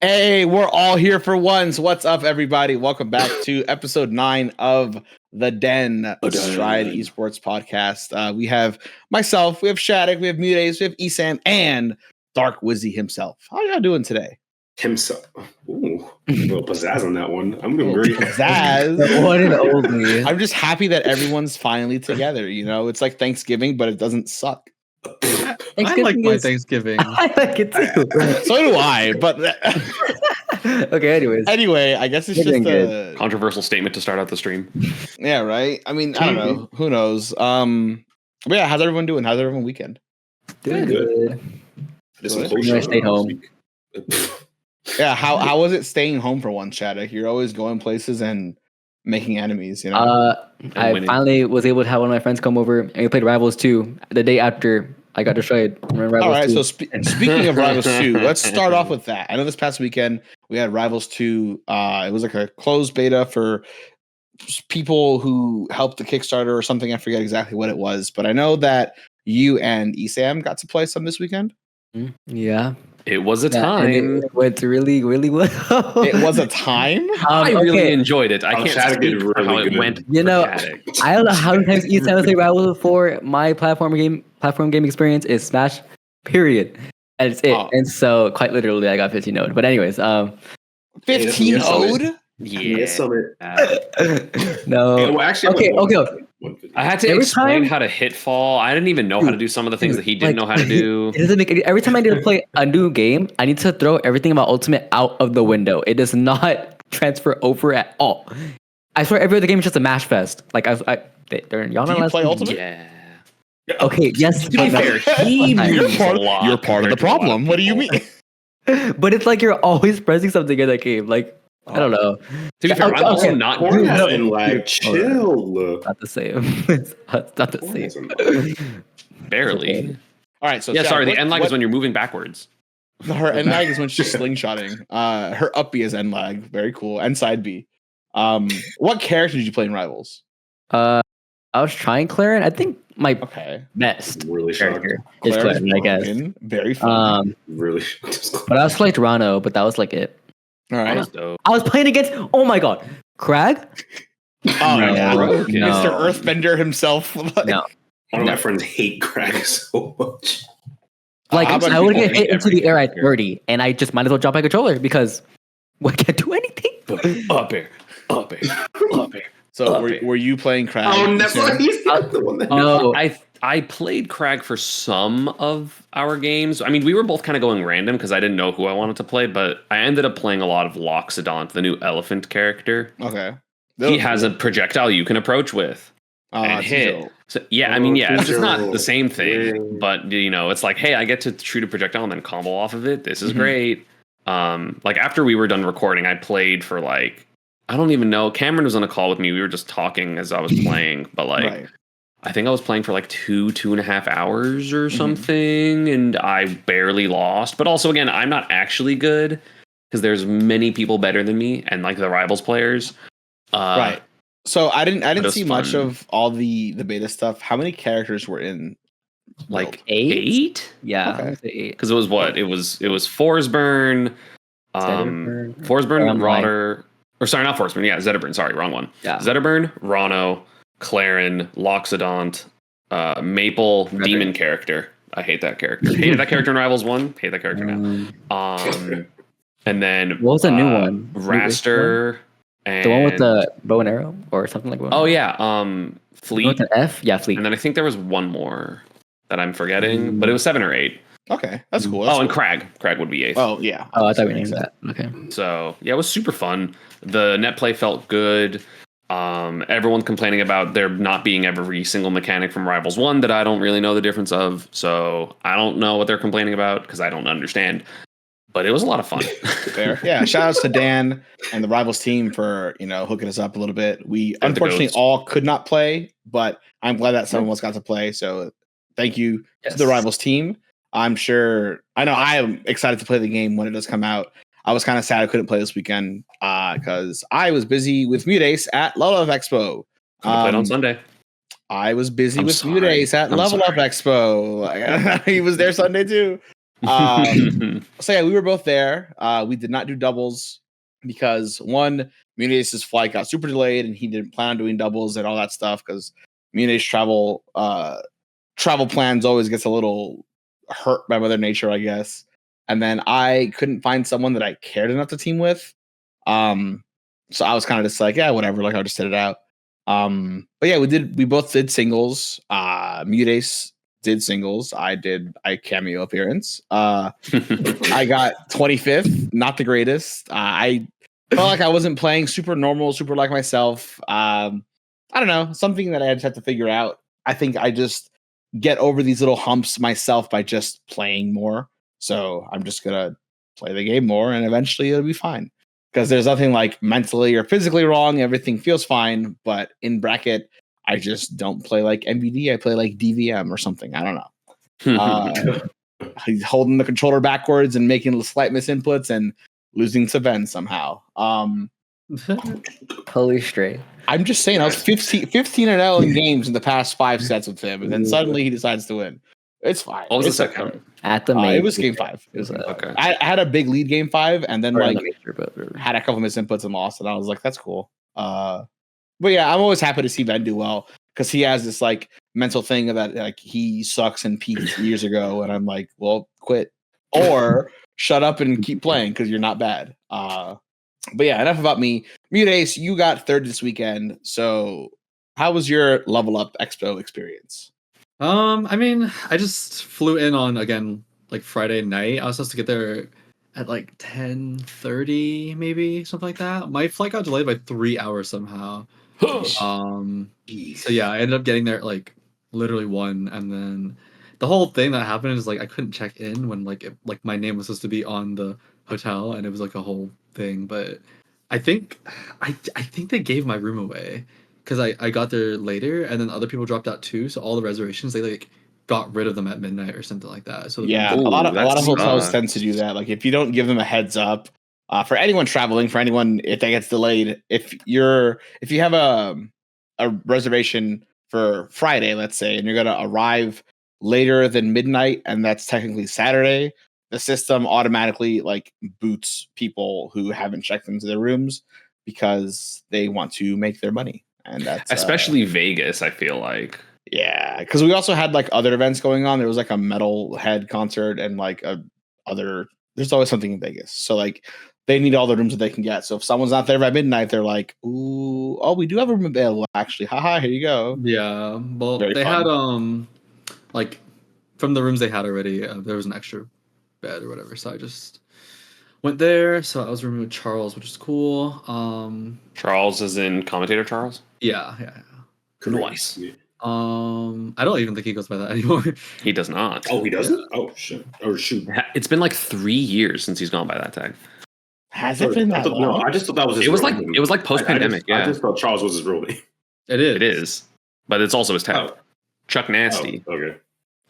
Hey, we're all here for once. What's up, everybody? Welcome back to episode 9 of The Den, Stride Esports Podcast. We have myself, we have Shattuck, we have MuteAce, we have Esam, and Dark Wizzy himself. How y'all doing today? Himself. Ooh, a little pizzazz on that one. I'm doing great. Pizzazz. What an oldie. I'm just happy that everyone's finally together. You know, it's like Thanksgiving, but it doesn't suck. I like my Thanksgiving. I like it too. So do I, but okay, anyway, I guess it's just a controversial statement to start out the stream. Yeah, right. I mean, I don't know. Who knows? But yeah, how's everyone doing? How's everyone weekend? Doing good. I stayed home. Yeah, how was it staying home for once, Shattuck? You're always going places and making enemies, you know? I finally was able to have one of my friends come over and we played Rivals 2 the day after I got destroyed. All right, 2. So speaking of Rivals 2, let's start off with that. I know this past weekend we had Rivals 2. It was like a closed beta for people who helped the Kickstarter or something. I forget exactly what it was, but I know that you and Esam got to play some this weekend. Yeah. It was a time. It went really, really well. It was a time? I really enjoyed it. I can't speak really for how it good. went. You know, I don't know how many times Esam has played Rivals before. My platform game experience is Smash, period. And it's it. And so quite literally I got 15 ode. But anyways, 15 ode? Yeah. No. Yeah, well, actually, Okay. I had to explain how to hit fall. I didn't even know how to do some of the things that he didn't know how to do. It doesn't make every time I need to play a new game, I need to throw everything about Ultimate out of the window. It does not transfer over at all. I swear every other game is just a mash fest. Like y'all Do you play Ultimate? Yeah. Okay, yes. To be fair, he moves a lot. You're part of the problem. What do you mean? But it's like you're always pressing something in that game. Like I don't know. To be fair, I'm also not good. Chill. Not the same. It's not the same. Barely. All right, so Yeah, sorry. The end lag is when you're moving backwards. Her end lag is when she's slingshotting. Her up B is end lag. Very cool. And side B. What character did you play in Rivals? I was trying Claren. I think my best Really character is Claren, I guess. Very fun. Really. But I was playing Toronto, but that was like it. All right. I was playing against. Oh my god, Crag. Oh no, yeah, no. Mr. Earthbender himself. No. One of my friends hate Craig so much. Like I would get hit into the air at 30, and I just might as well drop my controller because I can't do anything. Up air. So were you playing Crag? Oh, never. He's not the one that. No, I played Crag for some of our games. I mean, we were both kind of going random because I didn't know who I wanted to play, but I ended up playing a lot of Loxodont, the new elephant character. Okay. He has a projectile you can approach with and hit. So, yeah, I mean, yeah, it's just not the same thing, but you know, it's like, hey, I get to shoot a projectile and then combo off of it. This is great. Like after we were done recording, I played for like, I don't even know. Cameron was on a call with me. We were just talking as I was playing, but like, I think I was playing for like 2.5 hours or something, and I barely lost. But also, again, I'm not actually good because there's many people better than me, and like the Rivals players. Right. So I didn't see much fun. of all the beta stuff. How many characters were in? Like Build? 8? Yeah, Okay. 8. Because it was what? It was Forsburn, Rodder, or sorry, not Forsburn. Yeah, Zedderburn. Sorry, wrong one. Yeah. Zedderburn, Rano, Claren, Loxodont, Maple, Demon character. I hate that character. Hated that character in Rivals 1. Hate that character now. And then What was the new one? Raster. And The one with the bow and arrow or something like that. Oh yeah, Fleet. With an F? Yeah, Fleet. And then I think there was one more that I'm forgetting, but it was 7 or 8. Okay, that's cool. And Crag. Crag would be 8th. Oh yeah. Oh, I thought we named that. Okay. So yeah, it was super fun. The net play felt good. Everyone complaining about there not being every single mechanic from Rivals 1 that I don't really know the difference of. So I don't know what they're complaining about because I don't understand. But it was a lot of fun. Fair. Yeah. Shout outs to Dan and the Rivals team for, hooking us up a little bit. We unfortunately all could not play, but I'm glad that some of us got to play. So thank you to the Rivals team. I know I am excited to play the game when it does come out. I was kind of sad I couldn't play this weekend because I was busy with MuteAce at Level Up Expo. Played on Sunday. I was busy with MuteAce at Level Up Expo. He was there Sunday too. So yeah, we were both there. We did not do doubles because one, MuteAce's flight got super delayed and he didn't plan on doing doubles and all that stuff because MuteAce travel plans always gets a little hurt by Mother Nature, I guess. And then I couldn't find someone that I cared enough to team with. So I was kind of just like, yeah, whatever. Like I'll just sit it out. But yeah, we both did singles. MuteAce did singles. I cameo appearance. I got 25th, not the greatest. I felt like I wasn't playing super normal, super like myself. I don't know, something that I just have to figure out. I think I just get over these little humps myself by just playing more. So I'm just gonna play the game more, and eventually it'll be fine. Because there's nothing like mentally or physically wrong. Everything feels fine. But in bracket, I just don't play like MVD. I play like DVM or something. I don't know. He's holding the controller backwards and making slight misinputs and losing to Ben somehow. Totally straight. I'm just saying, I was 15-0 in games in the past 5 sets with him, and then suddenly he decides to win. It's fine. What was it's the second? At the it was game 5. It was okay. I had a big lead game 5, and then had a couple misinputs and lost, and I was like, that's cool. But yeah, I'm always happy to see Ben do well because he has this like mental thing that like he sucks and peaked years ago, and I'm like, well, quit or shut up and keep playing because you're not bad. But yeah, enough about me. MuteAce, you got third this weekend. So how was your Level Up Expo experience? I mean, I just flew in on again like Friday night. I was supposed to get there at like 10:30, maybe something like that. My flight got delayed by 3 hours somehow. So yeah, I ended up getting there at like literally 1, and then the whole thing that happened is like I couldn't check in when like my name was supposed to be on the hotel, and it was like a whole thing. But I think they gave my room away because I got there later, and then other people dropped out too. So all the reservations, they like got rid of them at midnight or something like that. So yeah, a lot of hotels tend to do that. Like if you don't give them a heads up, for anyone traveling, for anyone if that gets delayed, if you have a reservation for Friday, let's say, and you're gonna arrive later than midnight, and that's technically Saturday, the system automatically like boots people who haven't checked into their rooms because they want to make their money. And that's especially Vegas, I feel like. Yeah, because we also had like other events going on. There was like a Metalhead concert and like there's always something in Vegas. So like they need all the rooms that they can get. So if someone's not there by midnight, they're like, ooh, oh, we do have a room available actually. Haha, here you go. Yeah. Well, Very they fun. had like from the rooms they had already, there was an extra bed or whatever. So I just went there. So I was rooming with Charles, which is cool. Charles is in commentator Charles? Yeah. Nice. I don't even think he goes by that anymore. He does not. Oh, he doesn't? Oh shit. Oh shoot. It's been like 3 years since he's gone by that tag. Has it been that long? No, I just thought that was his It was real like name. it was like post pandemic. I just thought Charles was his real name. It is. It is. But it's also his tag. Oh. Chuck Nasty. Oh, okay.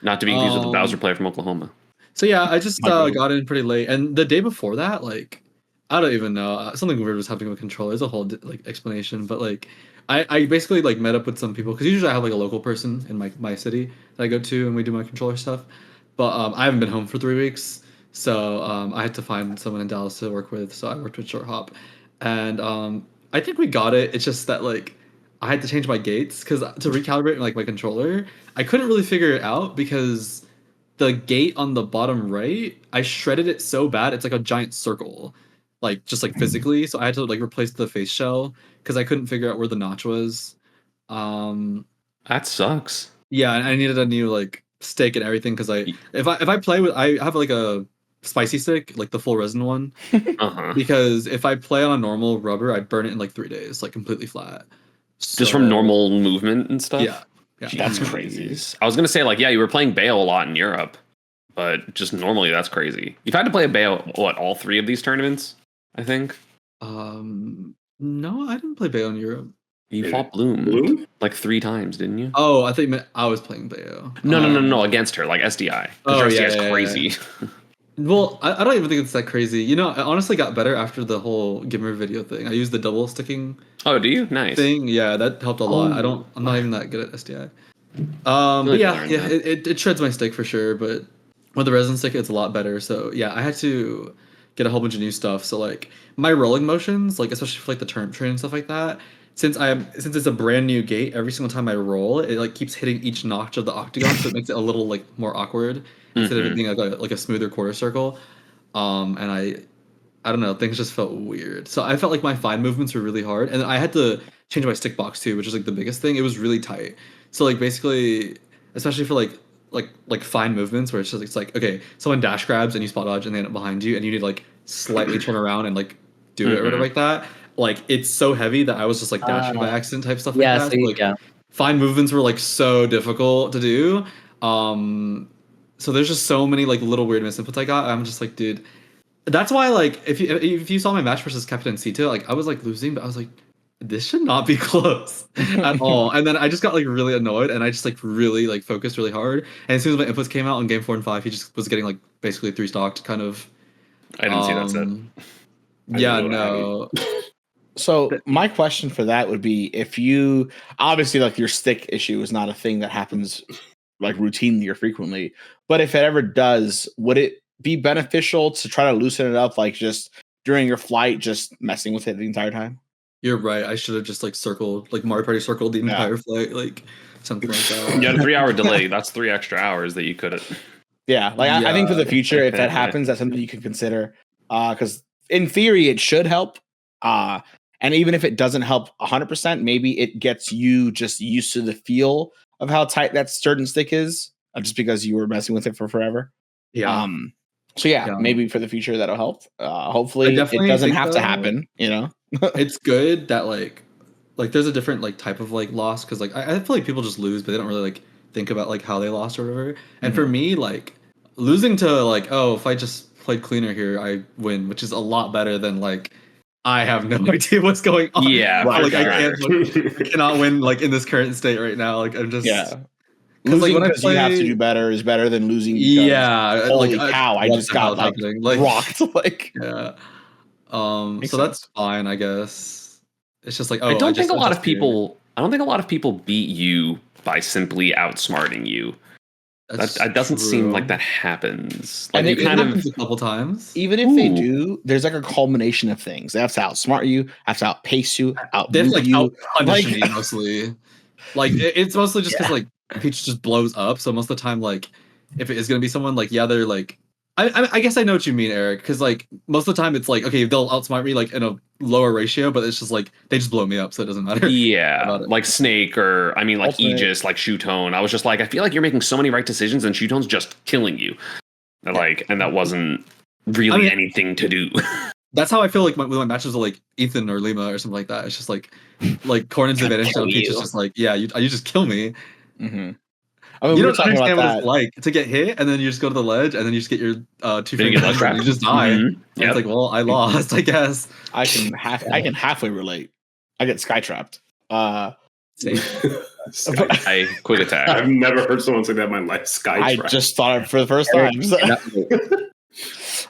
Not to be confused with the Bowser player from Oklahoma. So yeah, I just got in pretty late, and the day before that, like, I don't even know, something weird was happening with controller. There's a whole like explanation, but like, I basically like met up with some people because usually I have like a local person in my city that I go to and we do my controller stuff. But I haven't been home for 3 weeks, so I had to find someone in Dallas to work with. So I worked with Short Hop, and I think we got it. It's just that like I had to change my gates because to recalibrate like my controller, I couldn't really figure it out because the gate on the bottom right, I shredded it so bad it's like a giant circle, like just like physically. So I had to like replace the face shell because I couldn't figure out where the notch was. That sucks. Yeah, and I needed a new like stick and everything because if I play with, I have like a spicy stick, like the full resin one, because if I play on a normal rubber, I'd burn it in like 3 days, like completely flat. So, just from normal movement and stuff. Yeah. That's crazy. I was gonna say like, yeah, you were playing Bayo a lot in Europe, but just normally that's crazy. You've had to play a Bayo all 3 of these tournaments, I think. No, I didn't play Bayo in Europe. You fought Bloom like 3 times, didn't you? Oh, I think I was playing Bayo. No, against her, like SDI. SDI is crazy. Yeah. Well, I don't even think it's that crazy. You know, I honestly got better after the whole Gimmer video thing. I used the double sticking. Oh, do you? Nice thing. Yeah, that helped a lot. I'm not even that good at SDI. But yeah, it shreds my stick for sure. But with the resin stick, it's a lot better. So yeah, I had to get a whole bunch of new stuff. So like my rolling motions, like especially for like the turnip train and stuff like that. Since it's a brand new gate, every single time I roll, it like keeps hitting each notch of the octagon, so it makes it a little like more awkward instead of it being like a smoother quarter circle. And I don't know, things just felt weird. So I felt like my fine movements were really hard, and I had to change my stick box too, which is like the biggest thing. It was really tight. So like basically, especially for like fine movements where it's like okay, someone dash grabs and you spot dodge and they end up behind you, and you need to like slightly turn around and like do it or whatever like that. Like it's so heavy that I was just like dashing by accident type stuff like that. So, like fine movements were like so difficult to do. So there's just so many like little weird misinputs I got. I'm just like, dude. That's why, like, if you saw my match versus Captain Cito, like, I was like losing, but I was like, this should not be close at all. And then I just got like really annoyed, and I just like really like focused really hard. And as soon as my inputs came out in game 4 and 5, he just was getting like basically 3 stocked kind of. I didn't see that set. Yeah, no. So my question for that would be, if you obviously like your stick issue is not a thing that happens like routinely or frequently, but if it ever does, would it be beneficial to try to loosen it up, like just during your flight, just messing with it the entire time? You're right. I should have just like circled, like Mario Party circled the entire flight, like something like that. You had a 3-hour delay. That's 3 extra hours that you could have. Yeah, like I think for the future, if that happens, that's something you can consider. Because in theory, it should help. And even if it doesn't help 100%, maybe it gets you just used to the feel of how tight that certain stick is, just because you were messing with it for forever. Yeah. So maybe for the future that'll help. Hopefully it doesn't have to happen, you know. It's good that like there's a different like type of like loss, because like I feel like people just lose, but they don't really like think about like how they lost or whatever. And for me, like losing to like, oh, if I just played cleaner here, I win, which is a lot better than like I have no idea what's going on. Yeah, like I cannot win like in this current state right now. Like I'm just losing like, because you have to do better is better than losing. Holy cow! I just got like rocked. Like so that's fine, I guess. It's just like I don't think a lot of people beat you by simply outsmarting you. That doesn't seem like that happens. Like, and it happens a couple times. Even if they do, there's like a culmination of things. They have to outsmart you, have to outpace you, outmove you. Like mostly, like it's mostly just because like Peach just blows up. So most of the time, like if it is gonna be someone, like they're like. I guess I know what you mean, Eric, because like most of the time it's like, okay, they'll outsmart me like in a lower ratio, but it's just like they just blow me up, so it doesn't matter. Yeah, like Snake, or I mean like Aegis, like Shootone. I was just like, I feel like you're making so many right decisions and Shootone's just killing you. Like, and that wasn't really anything to do. That's how I feel like with my matches with like Ethan or Lima or something like that. It's just like Cornin's advantage on Peach is just like, yeah, you just kill me. Mm-hmm. I mean, you don't understand what it's like to get hit, and then you just go to the ledge, and then you just get your 2 fingers and you just die. It's like, well, I lost, I guess. I can halfway relate. I get sky trapped. Same. Quick attack. I've never heard someone say that in my life. Sky trapped. I just thought it for the first time. So.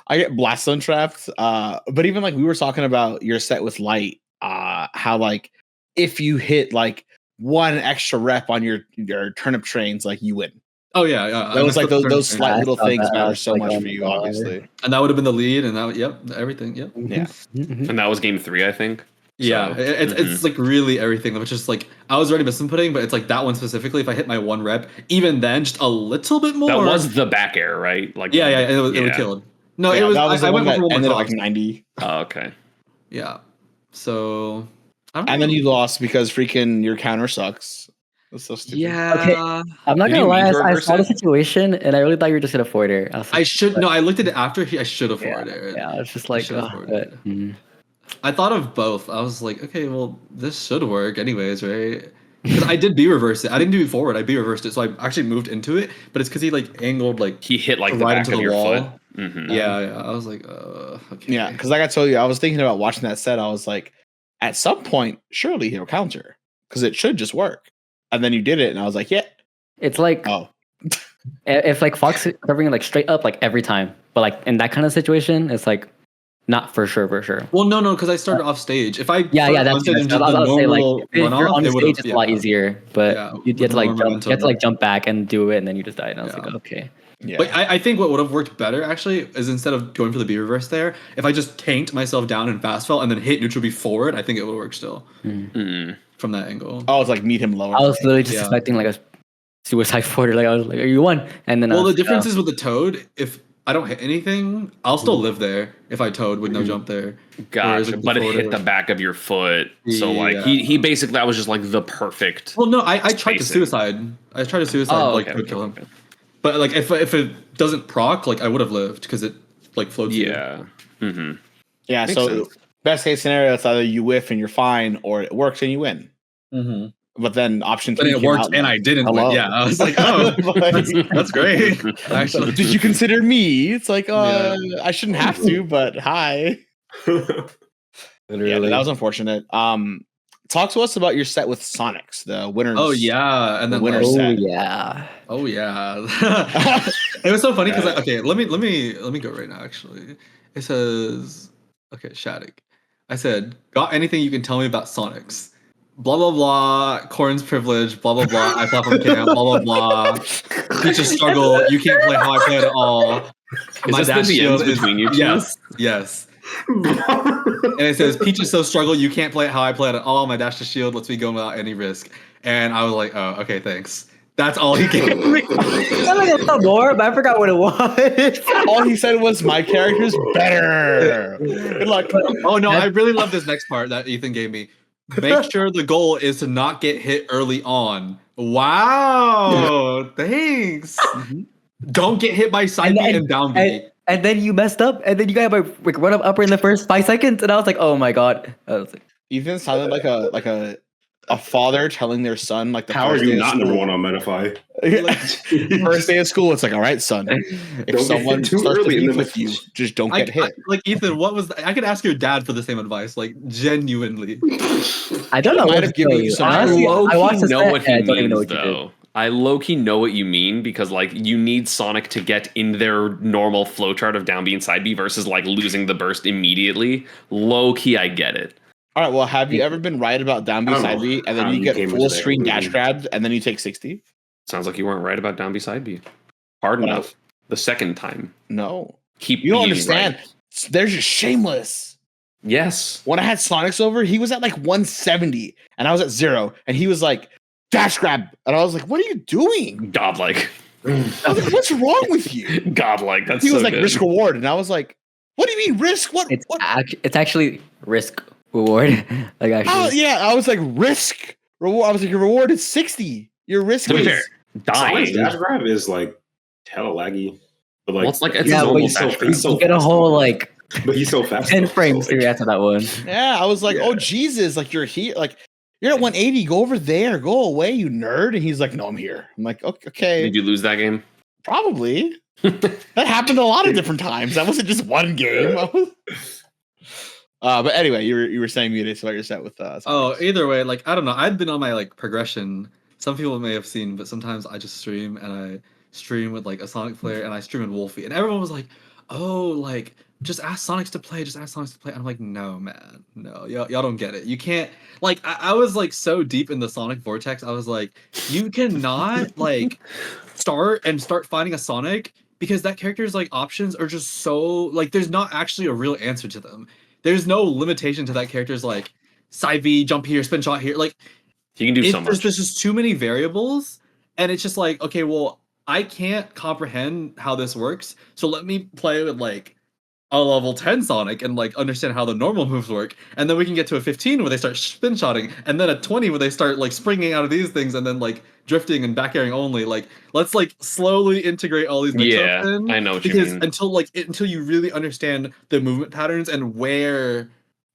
I get blast zone trapped. But even like we were talking about your set with light, how like if you hit like one extra rep on your turnip trains, like you win. Oh yeah. That was like those slight little things matter so much for you, obviously. And that would have been the lead, and that everything. Yep. Yeah. And that was game 3, I think. Yeah, so, it's like really everything, which is like I was already misinputting, but it's like that one specifically. If I hit my 1 rep, even then, just a little bit more. That was the back air, right? Like it would kill. No, it was. I went for ended like 90. Oh, okay. Yeah. So. And then you lost because freaking your counter sucks. That's so stupid. Yeah. Okay. I'm not gonna lie. I saw the situation and I really thought you were just gonna forward it. I looked at it after. I should have forwarded it. Yeah. It's just like. I thought of both. I was like, okay, well, this should work anyways, right? Because I did B reverse it. I didn't do it forward. I B reversed it, so I actually moved into it. But it's because he like angled like he hit like the back of your foot. Mm-hmm. Yeah. I was like, okay. Yeah, because like I told you, I was thinking about watching that set. I was like, at some point, surely he'll counter because it should just work. And then you did it, and I was like, yeah. It's like, if like Fox covering like straight up like every time, but like in that kind of situation, it's like not for sure. Well, no, because I started off stage. If I that's say like if you're on stage, it's a lot easier. But you have to like jump back and do it, and then you just die. And I was like, okay. Yeah. But I think what would have worked better actually is instead of going for the B reverse there, if I just tanked myself down and fast fell and then hit neutral B forward, I think it would work still from that angle. Oh, it's like meet him lower. I was literally just expecting like a suicide forward. Like I was like, "Are you won?" And then the difference is with the toad. If I don't hit anything, I'll still live there if I toad with no jump there. Gotcha, but it hit the back of your foot. So like he basically, that was just like the perfect. Well, no, I tried to suicide. I tried to suicide to kill him. But like if it doesn't proc, like I would have lived because it like floats. Yeah. Mm-hmm. Yeah. Makes sense. Best case scenario, it's either you whiff and you're fine, or it works and you win. Mm-hmm. But then option 3 it worked and I didn't win. Yeah, I was like, oh, that's great. Actually, did you consider me? It's like, I shouldn't have to, but hi. Literally, that was unfortunate. Talk to us about your set with Sonics, the winners. Oh yeah, and then winner set. Oh yeah. It was so funny because let me go right now. Actually, it says Shattuck. I said, got anything you can tell me about Sonics? Blah blah blah. Corn's privilege. Blah blah blah. I play from camp. Blah blah blah. Peach's struggle. You can't play how I play at all. My dash shield is between you two. Yes. And it says Peach is so struggle you can't play it how I play it at all. My dash to shield lets me go without any risk. And I was like, oh, okay, thanks. That's all he gave me. I thought more, but I forgot what it was. All he said was my character's better. Good luck. Oh no, I really love this next part that Ethan gave me. Make sure the goal is to not get hit early on. Wow, thanks. Mm-hmm. Don't get hit by side B and down B. And then you messed up, and then you got like run up upper in the first 5 seconds, and I was like, "Oh my god!" I was like, Ethan sounded like a father telling their son like the how are you not number one on Metafy? First day of school, it's like, all right, son, if someone starts to beef with you, just don't get hit. Like Ethan, what was I could ask your dad for the same advice, like genuinely. I don't know. I might have given you some. Honestly, I know what he means though. I low-key know what you mean because like you need Sonic to get in their normal flowchart of down B and side B versus like losing the burst immediately. Low-key, I get it. All right, well, have you ever been right about down B side B and then you get full screen dash grabbed and then you take 60? Sounds like you weren't right about down B side B. Hard enough. The second time. No. You don't understand. Right. They're just shameless. Yes. When I had Sonics over, he was at like 170 and I was at 0 and he was like, dash grab. And I was like, what are you doing? Godlike. I was like, what's wrong with you? Godlike. That's he was like, risk reward. And I was like, what do you mean risk? What? It's actually risk reward. Like actually. I was like, risk reward. I was like, your reward is 60. Your risk is dying. Dash grab is like hella laggy. But like, it's like it's you get a whole like but he's so fast. 10 frames to react to that one. Yeah, I was like, oh Jesus, like you're here, like you're at 180. Go over there. Go away, you nerd. And he's like, no, I'm here. I'm like, okay. Did you lose that game? Probably. That happened a lot of different times. That wasn't just one game. But anyway, you were saying MuteAce about your set with either way, like I don't know. I've been on my like progression. Some people may have seen, but sometimes I just stream and I stream with like a Sonic player and I stream with Wolfie. And everyone was like, oh, like just ask Sonics to play, And I'm like, no, man, no, y'all don't get it. You can't, like, I was like so deep in the Sonic vortex. I was like, you cannot like start finding a Sonic because that character's like options are just so like there's not actually a real answer to them. There's no limitation to that character's like side V, jump here, spin shot here. Like he can do so much. There's just too many variables, and it's just like, okay, well, I can't comprehend how this works, so let me play with like a level 10 Sonic and like understand how the normal moves work, and then we can get to a 15 where they start spin shotting, and then a 20 where they start like springing out of these things and then like drifting and back airing only. Like let's like slowly integrate all these mix-ups in, I know what you mean. Until you really understand the movement patterns and where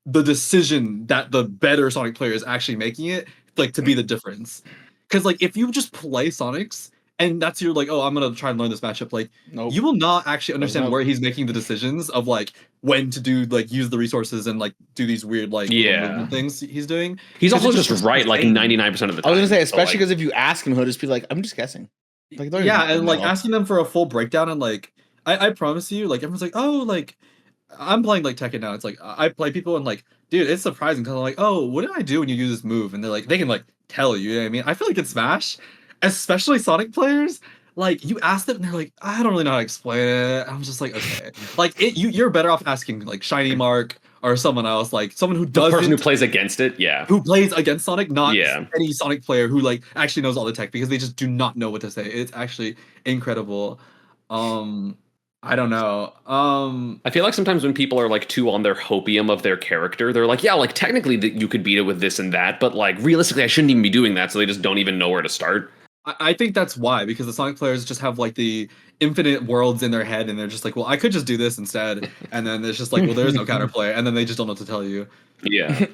the decision that the better Sonic player is actually making it like to be the difference. Because like if you just play Sonics and that's your like, oh, I'm gonna try and learn this matchup, like you will not actually understand where he's making the decisions of like when to do like use the resources and like do these weird like things he's doing. He's also just right like 99% of the time. I was gonna say, especially because if you ask him, he'll just be like, I'm just guessing. Like, and like asking them for a full breakdown and like I promise you, like everyone's like, oh, like I'm playing like Tekken now. It's like I play people and like, dude, it's surprising because I'm like, oh, what did I do when you do this move? And they're like, they can like tell you. You know what I mean? I feel like in Smash, especially Sonic players, like you ask them and they're like, I don't really know how to explain it. I'm just like, okay. Like you're better off asking like Shiny Mark or someone else, like someone who does the person who plays against it, who plays against Sonic, not any Sonic player who like actually knows all the tech, because they just do not know what to say. It's actually incredible. I don't know. I feel like sometimes when people are like too on their hopium of their character, they're like, yeah, like technically you could beat it with this and that, but like realistically, I shouldn't even be doing that. So they just don't even know where to start. I think that's why, because the Sonic players just have like the infinite worlds in their head, and they're just like, well, I could just do this instead, and then it's just like, well, there is no counterplay, and then they just don't know what to tell you. Yeah.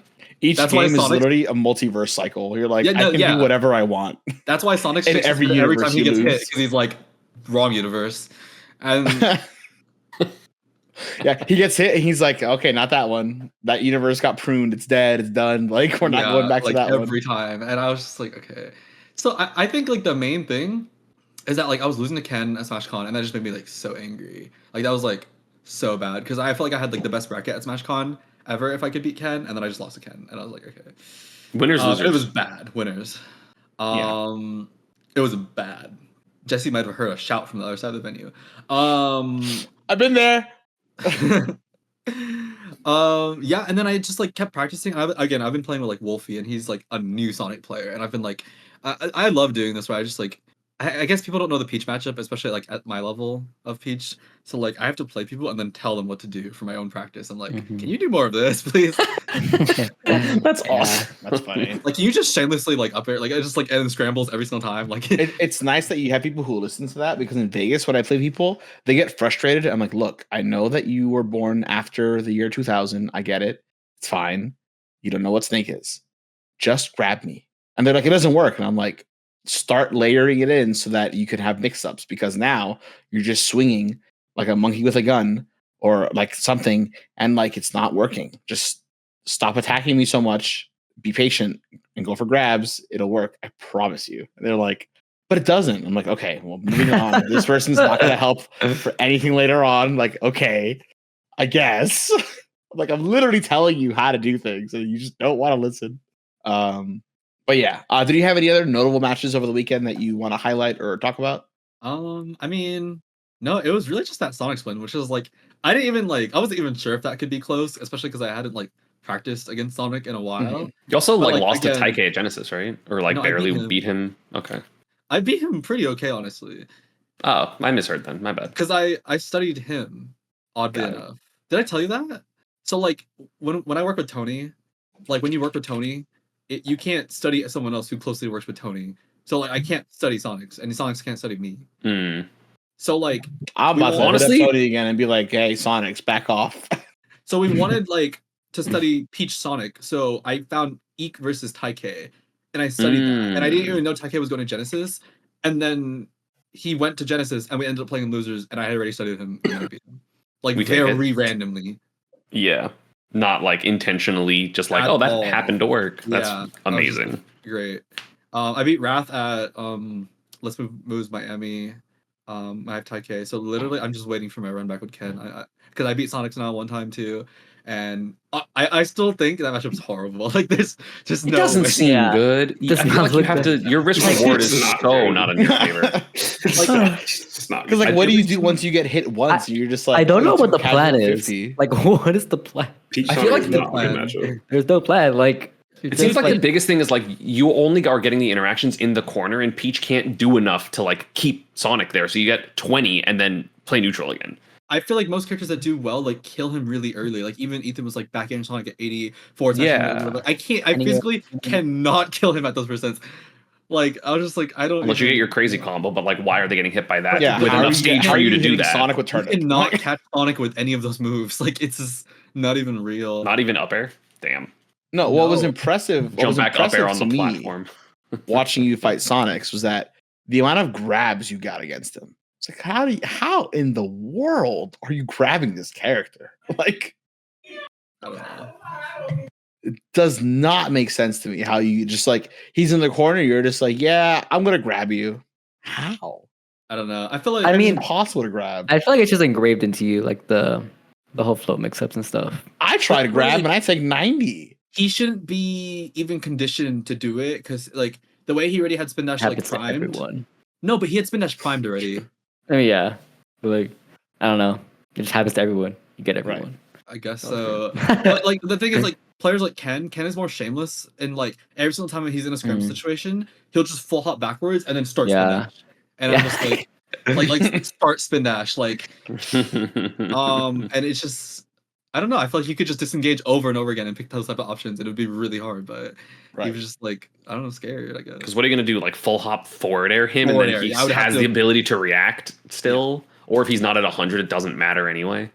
Each game is literally a multiverse cycle. You're like, I can do whatever I want. That's why Sonic shakes every time he gets hit, because he's like, wrong universe. And yeah, he gets hit and he's like, okay, not that one. That universe got pruned. It's dead. It's done. Like, we're not going back to that every time. And I was just like, okay. So I think like the main thing is that like I was losing to Ken at SmashCon, and that just made me like so angry. Like that was like so bad, because I felt like I had like the best bracket at SmashCon ever if I could beat Ken, and then I just lost to Ken, and I was like, okay. Winners, losers. It was bad. Winners. It was bad. Jesse might have heard a shout from the other side of the venue. I've been there. Yeah, and then I just like kept practicing. I've been playing with like Wolfie, and he's like a new Sonic player, and I've been like, I love doing this, where I just like, I guess people don't know the Peach matchup, especially like at my level of Peach. So like I have to play people and then tell them what to do for my own practice. I'm like, can you do more of this, please? That's awesome. That's funny. Like, can you just shamelessly like up it? Like I just like end scrambles every single time. Like it's nice that you have people who listen to that, because in Vegas, when I play people, they get frustrated. I'm like, look, I know that you were born after the year 2000. I get it. It's fine. You don't know what Snake is. Just grab me. And they're like, it doesn't work. And I'm like, start layering it in so that you can have mix-ups, because now you're just swinging like a monkey with a gun or like something, and like it's not working. Just stop attacking me so much, be patient, and go for grabs. It'll work. I promise you. And they're like, but it doesn't. I'm like, okay, well, moving on. This person's not going to help for anything later on. Like, okay, I guess. Like, I'm literally telling you how to do things, and you just don't want to listen. But yeah, did you have any other notable matches over the weekend that you want to highlight or talk about? I mean, no, it was really just that Sonic spin, which is like, I wasn't even sure if that could be close, especially because I hadn't like practiced against Sonic in a while. Mm-hmm. You also like lost to Taike at Genesis, right? Or like barely beat him. Okay. I beat him pretty okay, honestly. Oh, I misheard then. My bad. Because I studied him, oddly enough. Did I tell you that? So like when I work with Tony, like when you work with Tony, you can't study someone else who closely works with Tony. So like I can't study Sonics, and Sonics can't study me. So like I'm about to honestly Tony again and be like, hey, Sonics, back off. So we wanted like to study Peach Sonic. So I found Eek versus Taike, and I studied that. And I didn't even know Taike was going to Genesis. And then he went to Genesis, and we ended up playing losers, and I had already studied him. And I beat him. Like very randomly. Yeah. Not like intentionally, just like, oh, that happened to work. That's amazing. Great. I beat Wrath at Let's Move Moves Miami. I have Taike. So literally I'm just waiting for my run back with Ken. Because I beat Sonics now one time too. And I still think that matchup's horrible. Like there's just no. It doesn't seem good. I feel like you have to. Your risk reward is not in your favor. It's not because like, what do you do once you get hit once? And you're just like, I don't know what the plan is. Like, what is the plan? I feel like the plan. There's no plan. Like, it seems like the biggest thing is like you only are getting the interactions in the corner, and Peach can't do enough to like keep Sonic there. So you get 20 and then play neutral again. I feel like most characters that do well like kill him really early. Like even Ethan was like back in Sonic at 84. Yeah, I physically cannot kill him at those percents. Like I was just like, I don't. Unless you get your crazy combo, but like, why are they getting hit by that? Yeah, with enough stage for you to do that. Sonic with turn. You cannot catch Sonic with any of those moves. Like it's just not even real. Not even up air. Damn. No, what was impressive? Jump back up air on the platform. Watching you fight Sonics was that the amount of grabs you got against him. It's like, how in the world are you grabbing this character? Like, I don't know. It does not make sense to me how you just like, he's in the corner, you're just like, yeah, I'm gonna grab you. How? I don't know. I feel like it's impossible to grab. I feel like it's just engraved into you, like the whole float mix-ups and stuff. I try to grab and I take 90. He shouldn't be even conditioned to do it because like the way he already had spin dash like primed. Everyone. No, but he had spin dash primed already. I mean, yeah, but like, I don't know. It just happens to everyone. You get everyone. Right. I guess so. But like the thing is, like players like Ken is more shameless, and like every single time he's in a scrim situation, he'll just full hop backwards and then start spin dash. And I'm just like start spin dash, like and it's just I don't know. I feel like you could just disengage over and over again and pick those type of options. It would be really hard, but he was just like I don't know, scared. I guess. Because what are you gonna do? Like full hop forward air him, and then he has the ability to react still, or if he's not at 100, it doesn't matter anyway.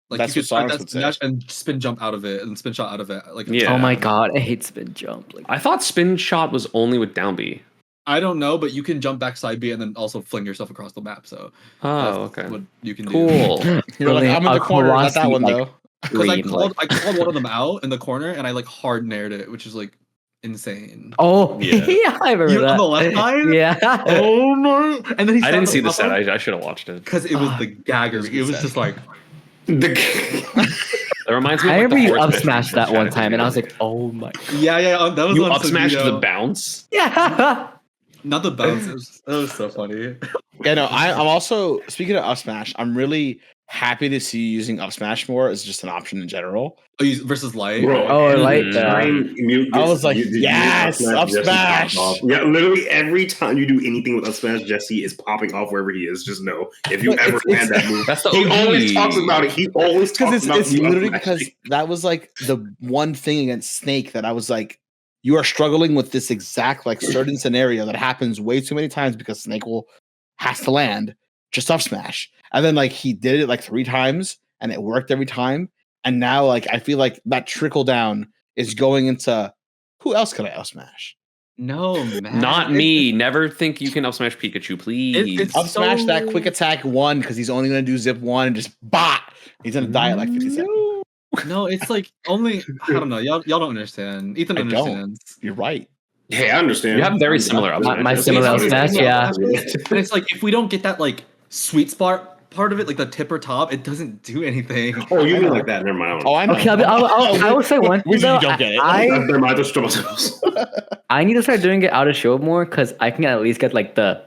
Like that's you what Sonic would say. And spin jump out of it and spin shot out of it. Like oh my god, I hate spin jump. Like, I thought spin shot was only with down B. I don't know, but you can jump back side B and then also fling yourself across the map. So okay, what you can do. You're like, I'm in the corner. Not that one though. Because I called one of them out in the corner and I like hard nared it, which is like insane. Oh yeah, I remember that. On the left side. Yeah. Oh my! And then I didn't see the set. I should have watched it because it was the gagger. It was just like. That reminds me. I remember you up smashed that one time, and I was like, "Oh my!" Yeah. That was you up smashed the bounce. Yeah. Not the bounce. That was so funny. Yeah, no. I'm also speaking of up smash. I'm really happy to see you using up smash more as just an option in general. Oh, versus light. Bro, light. I was like, yes, up smash. Yeah, literally every time you do anything with up smash, Jesse is popping off wherever he is. Just know if you ever land that move, that's the he always talks about it. He always talks about it. It's literally because that was like the one thing against Snake that I was like, you are struggling with this exact like certain scenario that happens way too many times because Snake has to land just up smash. And then like he did it like 3 times and it worked every time. And now like I feel like that trickle down is going into who else can I up smash? No, man. Not me. Never think you can up smash Pikachu, please. Up smash that quick attack 1 because he's only gonna do zip 1 and just bot. He's gonna die at like 50 seconds. No, it's like only I don't know. Y'all don't understand. Ethan understands. You're right. Hey, I understand. You have very similar up smash. My similar up smash, yeah. But it's like if we don't get that like sweet spot part of it, like the tip or top, it doesn't do anything. Oh, you mean like that? Never mind. Oh, I know. Okay, I will say one thing though. You don't get it. Never mind. I need to start doing it out of shield more because I can at least get like the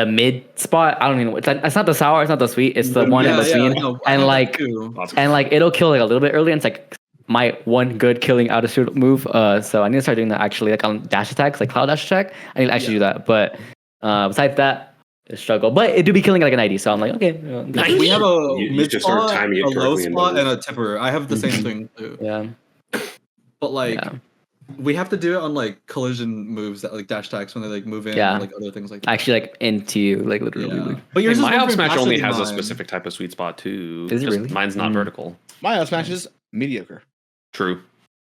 mid spot. I don't even know. It's not the sour. It's not the sweet. It's the one in between. No, and like it'll kill like a little bit early. And it's like my one good killing out of shield move. So I need to start doing that actually, like on dash attacks, like cloud dash attack. I need to actually do that. But besides that, it's struggle. But it do be killing at like a 90. So I'm like, okay. We have a mid just spot, start timing it a low correctly spot, and a tipper. I have the same thing too. Yeah. But like. We have to do it on like collision moves that like dash attacks when they like move in and like other things like that. Actually like into you, like literally. Like, but yours my up smash only has a specific type of sweet spot too. Is it really? Mine's not vertical. My up smash is mediocre. True.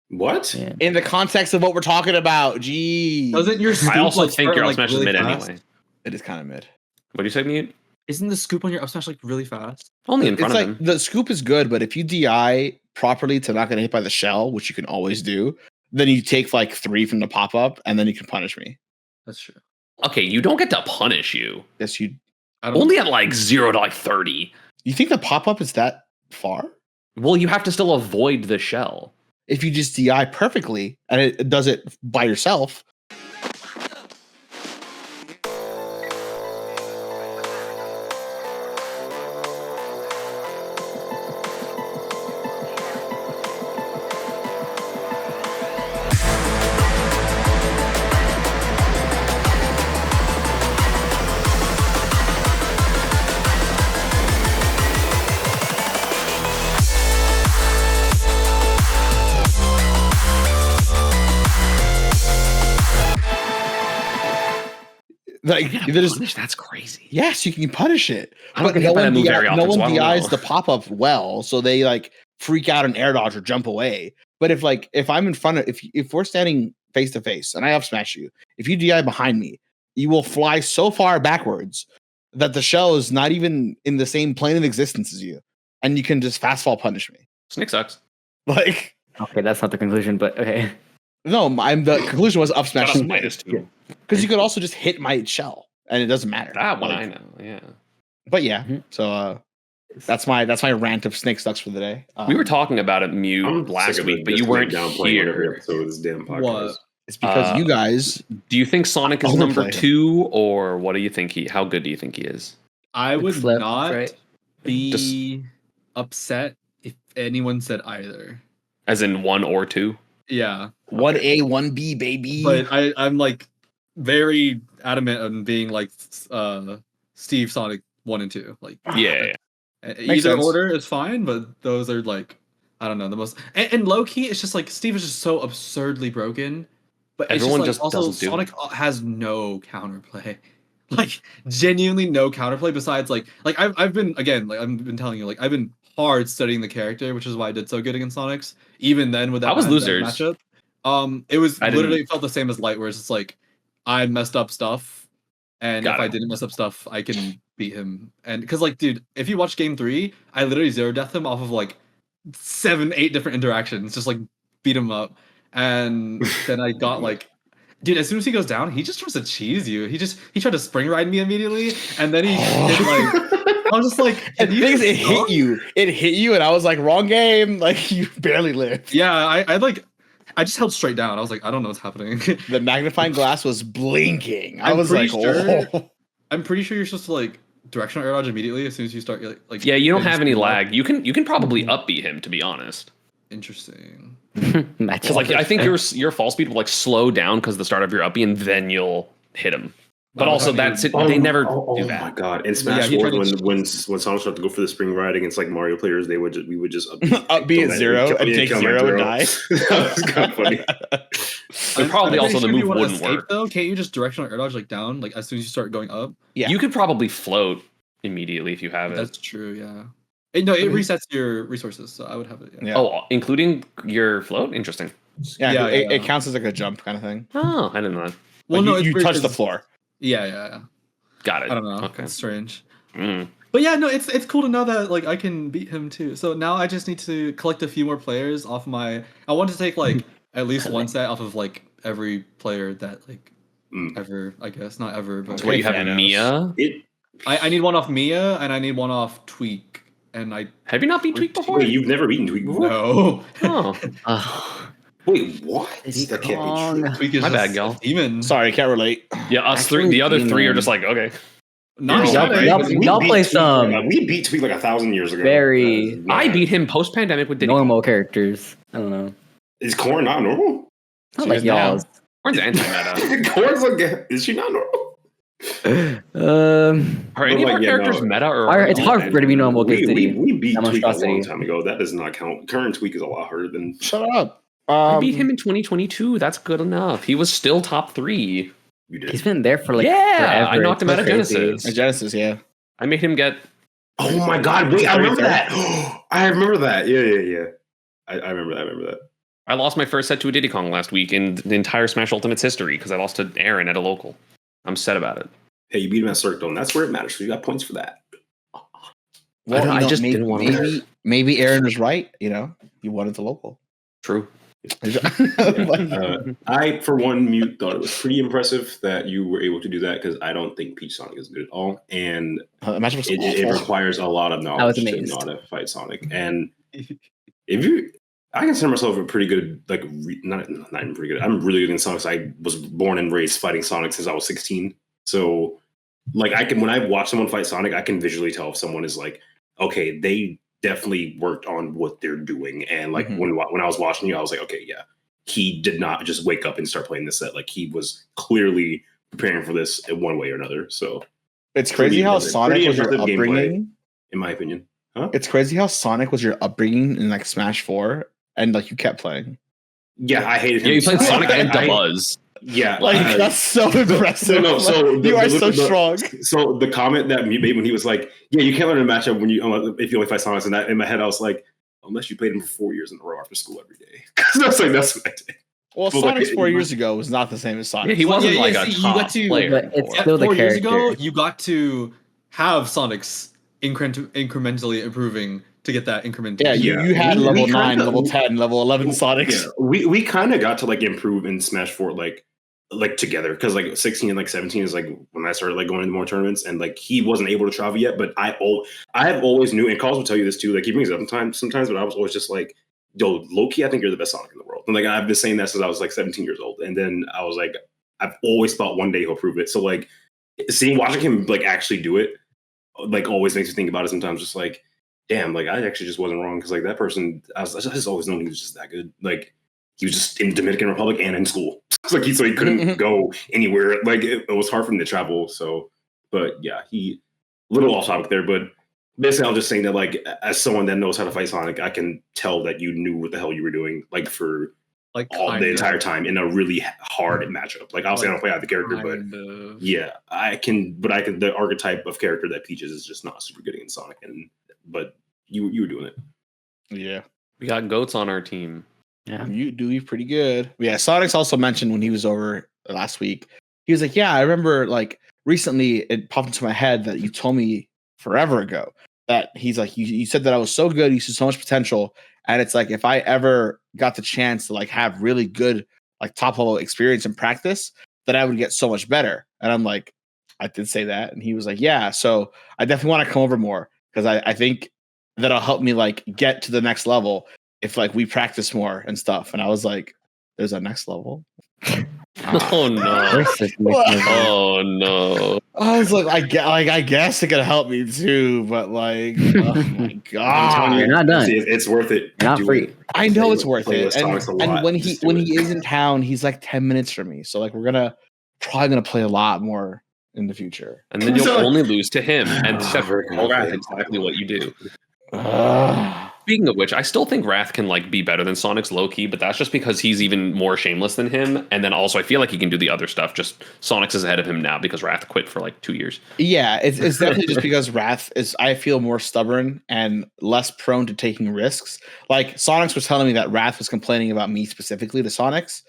What? Yeah. In the context of what we're talking about, geez. Doesn't your scoop, I also like, think your up like, smash really is mid fast? anyway. It is kind of mid. What do you say, Mute? Isn't the scoop on your up smash like really fast? Only in front of him. The scoop is good, but if you DI properly to not get hit by the shell, which you can always do, then you take like 3 from the pop up, and then you can punish me. That's true. Okay, you don't get to punish you. Yes, you. Only at like 0 to like 30. You think the pop up is that far? Well, you have to still avoid the shell. If you just DI perfectly and it does it by yourself. Like That's crazy. Yes, you can punish it, but no one DIs the pop up well, so they like freak out and air dodge or jump away. But if I'm in front of if we're standing face to face and I up smash you, if you DI behind me, you will fly so far backwards that the shell is not even in the same plane of existence as you, and you can just fast fall punish me. Snake sucks. Like, okay, that's not the conclusion, but okay. No, the conclusion was up smash -2. Because you could also just hit my shell and it doesn't matter. That one I know, yeah. But yeah, so that's my rant of Snake sucks for the day. We were talking about it last week, but you weren't here. So this damn podcast. What? It's because you guys. Do you think Sonic is number 2, or what do you think how good do you think he is? I would not be upset if anyone said either. As in 1 or 2? Yeah. 1A, 1B, baby. But I'm like very adamant on being like Steve Sonic 1 and 2. Like yeah. Either order is fine, but those are like, I don't know, the most and low key it's just like Steve is just so absurdly broken. But everyone it's just, like, also Sonic has no counterplay. Like genuinely no counterplay besides like I've been telling you, like I've been hard studying the character, which is why I did so good against Sonics. Even then with that matchup. It was literally felt the same as Light, where it's just like I messed up stuff, and if I didn't mess up stuff, I can beat him. And because like, dude, if you watch Game 3, I literally 0-deathed him off of like 7-8 different interactions, just like beat him up. And then I got like, dude, as soon as he goes down, he just tries to cheese you. He tried to spring ride me immediately, and then he did like. I was just like, it hit you. It hit you, and I was like, wrong game. Like you barely lived. Yeah, I just held straight down. I was like, I don't know what's happening. The magnifying glass was blinking. I'm pretty sure you're supposed to like directional air dodge immediately as soon as you start like. Yeah, you don't have any lag. You can probably upbeat him, to be honest. Interesting. Like I think your fall speed will like slow down because the start of your uppie, and then you'll hit him. But also that's it. They never do that. Oh my god! In Smash 4, when Sonic started to go for the spring ride against like Mario players, we would just upbeat at 0 and take 0 and die. That was kind of funny. But probably also the move wouldn't work. Though, can't you just directional air dodge like down, like as soon as you start going up? Yeah, you could probably float immediately if you have it. That's true. Yeah. It resets your resources, so I would have it. Yeah. Oh, including your float. Interesting. Yeah, it counts as like a jump kind of thing. Oh, I didn't know that. Well, no, you touch the floor. Yeah. Got it. I don't know. Okay. It's strange. But yeah, no, it's cool to know that like I can beat him too. So now I just need to collect a few more players off my. I want to take like at least one set off of like every player that like ever. I guess not ever, but what do you have? Mia. I need one off Mia, and I need one off Tweak. And have you not beaten Tweak before? Wait, you've never beaten Tweak before? No. Oh. Wait, what? That can't be true. Tweak is my bad, y'all. Demon. Sorry, can't relate. Yeah, us three. The other three are just like, okay. Y'all play some. We beat Tweak like 1,000 years ago. I beat him post pandemic with Diddy normal characters. I don't know. Is Corn not normal? Not like y'all's. Corn's anti-meta. Corn's like, is she not normal? Are any of our characters meta or it's hard for it to be normal against Diddy. We beat Tweak a long time ago. That does not count. Current Tweak is a lot harder than. Shut up. I beat him in 2022. That's good enough. He was still top 3. You did. He's been there for like forever. I knocked him out of Genesis. Genesis, yeah. I made him get. Oh my god! Wait, I remember that. I remember that. Yeah. I remember that. I lost my first set to a Diddy Kong last week in the entire Smash Ultimate's history because I lost to Aaron at a local. I'm sad about it. Hey, you beat him at Cirque, and that's where it matters. So you got points for that. Well, I just didn't want to. Maybe Aaron was right. You won at the local. True. I, for one, Mute thought it was pretty impressive that you were able to do that because I don't think Peach Sonic is good at all, and it requires a lot of knowledge to know how to fight Sonic. And I consider myself a pretty good, like not even pretty good. I'm really good in Sonic. I was born and raised fighting Sonic since I was 16. So, like, when I watch someone fight Sonic, I can visually tell if someone is like, okay, they definitely worked on what they're doing. And like when I was watching you, I was like, okay, yeah, he did not just wake up and start playing this set. Like he was clearly preparing for this in one way or another. So it's crazy how Sonic was your upbringing, in my opinion. Huh? It's crazy how Sonic was your upbringing in like Smash 4, and like you kept playing. Yeah, I hated him. Yeah, you played Sonic and Buzz. Yeah, like that's so impressive. No, so you are so strong. So the comment that he made when he was like, "Yeah, you can't learn a matchup when if you only fight Sonic," and that in my head I was like, "Unless you played him for 4 years in a row after school every day." Because I was like, "That's what I did." Well, Sonic's 4 years ago was not the same as Sonic. Yeah, he wasn't a top player. But it's still the 4 years character. ago, you got to have Sonic's incrementally improving to get that increment. Yeah, you had level 9, level 10, level 11 Sonics. Yeah, we kind of got to like improve in Smash 4 like together, because like 16 and like 17 is like when I started like going into more tournaments, and like he wasn't able to travel yet, but I have always knew, and Carlos will tell you this too, like he brings it up sometimes, but I was always just like, yo, low-key, I think you're the best Sonic in the world. world. And like I've been saying that since I was like 17 years old. And then I was like, I've always thought one day he'll prove it. So like watching him like actually do it, like always makes me think about it sometimes. Just like, damn, like I actually just wasn't wrong because like that person, I just always known he was just that good. Like he was just in the Dominican Republic and in school. So he couldn't go anywhere. Like it was hard for him to travel. So, but yeah, he a little off topic there, but basically I'm just saying that like as someone that knows how to fight Sonic, I can tell that you knew what the hell you were doing, like for like all the entire time in a really hard matchup. Like obviously I don't play out the character, but yeah, I can. The archetype of character that Peaches is just not super good against Sonic, but you were doing it. Yeah, we got goats on our team. Yeah, you do pretty good. Yeah, Sonic's also mentioned when he was over last week. He was like, "Yeah, I remember like recently it popped into my head that you told me forever ago that he's like you said that I was so good, you see so much potential, and it's like if I ever got the chance to like have really good like top level experience and practice, that I would get so much better." And I'm like, I did say that, and he was like, "Yeah, so I definitely want to come over more because I think that'll help me like get to the next level." If like we practice more and stuff. And I was like, there's a next level. Oh no. Oh no. I was like, I guess it could help me too, but like, oh my god. You're not done. It's worth it. You're not free. I know it's worth it. And when he is in town, he's like 10 minutes from me. So like we're probably gonna play a lot more in the future. And then you'll only lose to him. And that's exactly what you do. Speaking of which, I still think Wrath can like be better than Sonic's low key, but that's just because he's even more shameless than him. And then also I feel like he can do the other stuff. Just Sonic's is ahead of him now because Wrath quit for like 2 years. Yeah, it's definitely just because Wrath is, I feel, more stubborn and less prone to taking risks. Like Sonic's was telling me that Wrath was complaining about me specifically to Sonic's.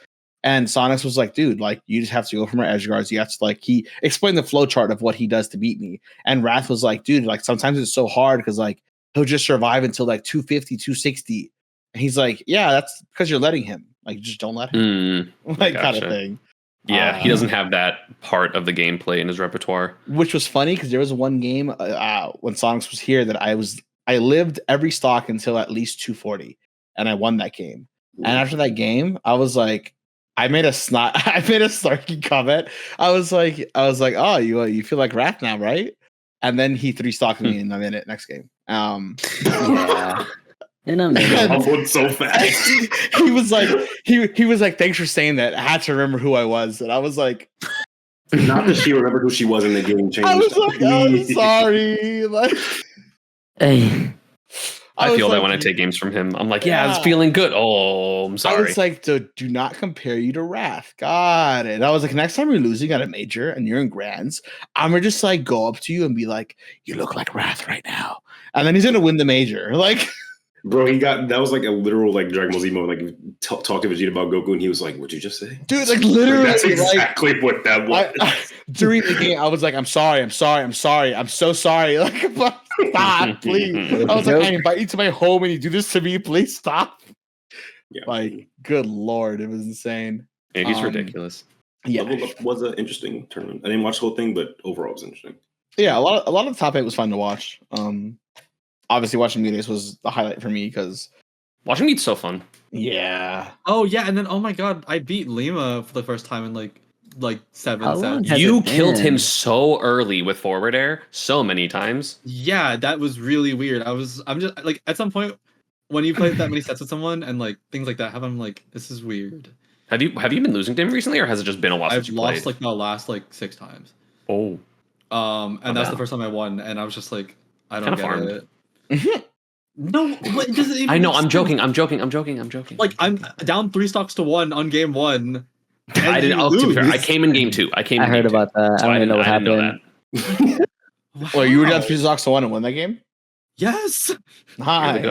And Sonic's was like, dude, like you just have to go from our edge guards. You have to like, he explained the flow chart of what he does to beat me. And Wrath was like, dude, like sometimes it's so hard because like he'll just survive until like 250, 260. And he's like, yeah, that's because you're letting him. Like, just don't let him. Like, kind of thing. Yeah, he doesn't have that part of the gameplay in his repertoire. Which was funny because there was one game when Sonics was here that I lived every stock until at least 240. And I won that game. And after that game, I was like, I made a snarky comment. I was like, oh, you feel like Wrath now, right? And then he 3-stocked me in a minute next game. Yeah. In a minute. I went so fast. he was like, thanks for saying that. I had to remember who I was. And I was like, not that she remembered who she was in the game changed. I was like, I'm sorry. Like, I feel that when I take games from him. I'm like, yeah, it's feeling good. Oh, I'm sorry. I was like, do not compare you to Wrath. God. And I was like, next time you're losing at a major and you're in grands, I'm going to just like go up to you and be like, you look like Wrath right now. And then he's going to win the major. Like, bro, that was like a literal like Dragon Ball Z moment. Like talk to Vegeta about Goku and he was like, what'd you just say? Dude, like literally. Like, that's exactly what that was. During the game, I was like, I'm sorry. I'm so sorry. Like, stop, please. I was like, I invite you to my home and you do this to me. Please stop. Yeah. Like, good Lord. It was insane. Yeah, he's ridiculous. Yeah. Level Up was an interesting tournament. I didn't watch the whole thing, but overall it was interesting. Yeah, a lot of the top 8 was fun to watch. Obviously watching MuteAce was the highlight for me because watching Mute's so fun. Yeah. Oh yeah, and then oh my god, I beat Lima for the first time in like 7 sets. You killed him so early with forward air so many times. Yeah, that was really weird. I'm just like at some point when you play that many sets with someone and like things like that happen, I'm like, this is weird. Have you been losing to him recently, or has it just been a while since you played? I've lost like the last like 6 times. Oh. And that's the first time I won, and I was just like, I don't get farmed. it. No, it doesn't even I know. I'm joking. Like I'm down 3 stocks to 1 on game 1. I didn't. To be fair, I came in game 2. I heard about that. So I don't even know what happened. Well, you were down 3 stocks to 1 and won that game. Yes. Nice.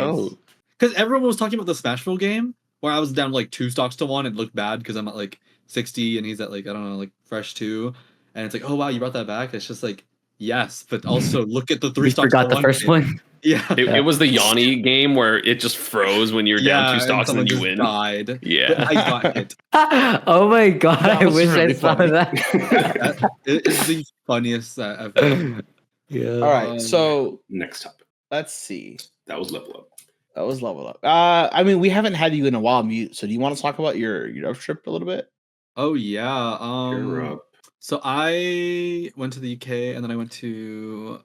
Because everyone was talking about the Smashville game where I was down like 2 stocks to 1. It looked bad because I'm at like 60 and he's at like I don't know like fresh 2, and it's like, oh wow, you brought that back. It's just like, yes, but also look at the 3 stocks. Forgot the first one. Yeah, it was the Yanni game where it just froze when you're down 2 stocks and then you win. Died. Yeah, but I got it. Oh my god! I wish really I saw that. It is the funniest that I've ever. Yeah. All right. So next topic. Let's see. That was Level Up. That was Level Up. I mean, we haven't had you in a while, Mute. So do you want to talk about your Europe trip a little bit? Oh yeah. Europe. So I went to the UK and then I went to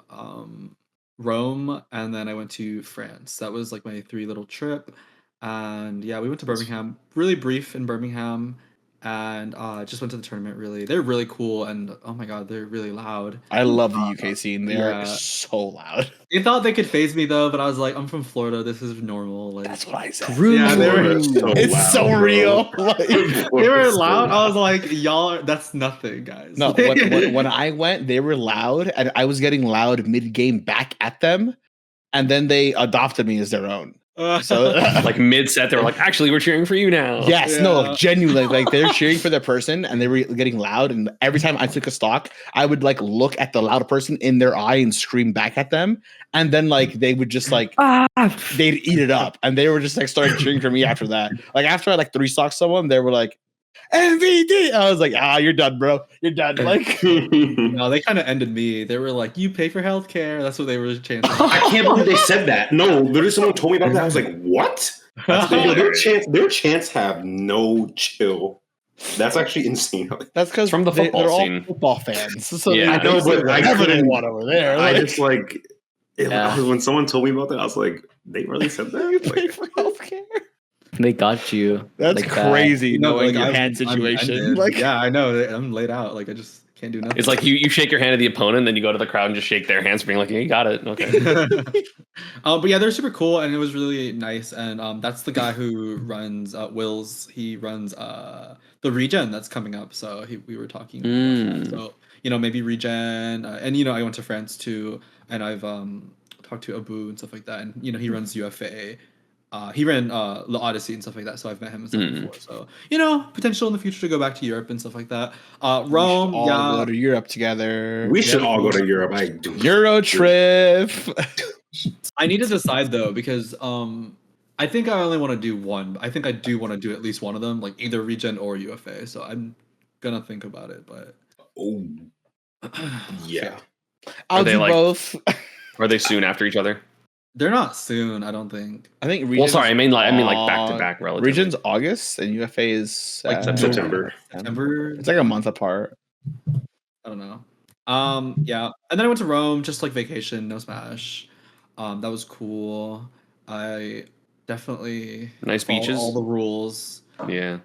Rome and then I went to France. That was like my 3 little trip. And yeah, we went to Birmingham. Really brief in Birmingham. And just went to the tournament. Really, they're really cool, and oh my god, they're really loud. I love the UK scene. They are so loud. They thought they could phase me though, but I was like, I'm from Florida. This is normal. Like that's what I said. Yeah, they were. It's loud, so real. Like, they were loud. I was like, y'all, that's nothing, guys. No, when I went, they were loud, and I was getting loud mid game back at them, and then they adopted me as their own. So like mid set, they were like, actually, we're cheering for you now. Yes, no, genuinely, like they're cheering for their person, and they were getting loud. And every time I took a stock, I would like look at the loud person in their eye and scream back at them, and then like they would just like they'd eat it up, and they were just like started cheering for me after that. Like after I like 3-stocked someone, they were like, MVD. I was like, you're done, bro. You're done. Like, no, they kind of ended me. They were like, you pay for healthcare. That's what they were chanting. I can't believe they said that. No, literally, someone told me about that. I was like, what? Their chants have no chill. That's actually insane. That's because from the football scene. All football fans. So yeah, I know, but I couldn't want over there. Like, I just like when someone told me about that, I was like, they really said that. You pay for healthcare. They got you. That's like crazy. Knowing your hand situation. Like, yeah, I know. I'm laid out. Like, I just can't do nothing. It's like you shake your hand at the opponent, then you go to the crowd and just shake their hands, being like, "Yeah, you got it." Okay. But yeah, they're super cool, and it was really nice. And that's the guy who runs Will's. He runs the regen that's coming up. So we were talking. So maybe regen, and I went to France too, and I've talked to Abu and stuff like that, and he runs UFA. He ran the Odyssey and stuff like that, so I've met him and stuff before. So potential in the future to go back to Europe and stuff like that. Rome, we should all go to Europe together. We should all go to Europe. I do. Euro trip. I need to decide though because I think I only want to do one. I think I do want to do at least one of them, like either regen or UFA. So I'm gonna think about it. But yeah, I'll do both. Are they soon after each other? They're not soon, I don't think. I think. Well, sorry, I mean like back to back. Relatively. Region's August and UFA is like September. It's like a month apart. I don't know. Yeah, and then I went to Rome, just like vacation, no Smash. That was cool. I definitely nice beaches. All the rules. Yeah.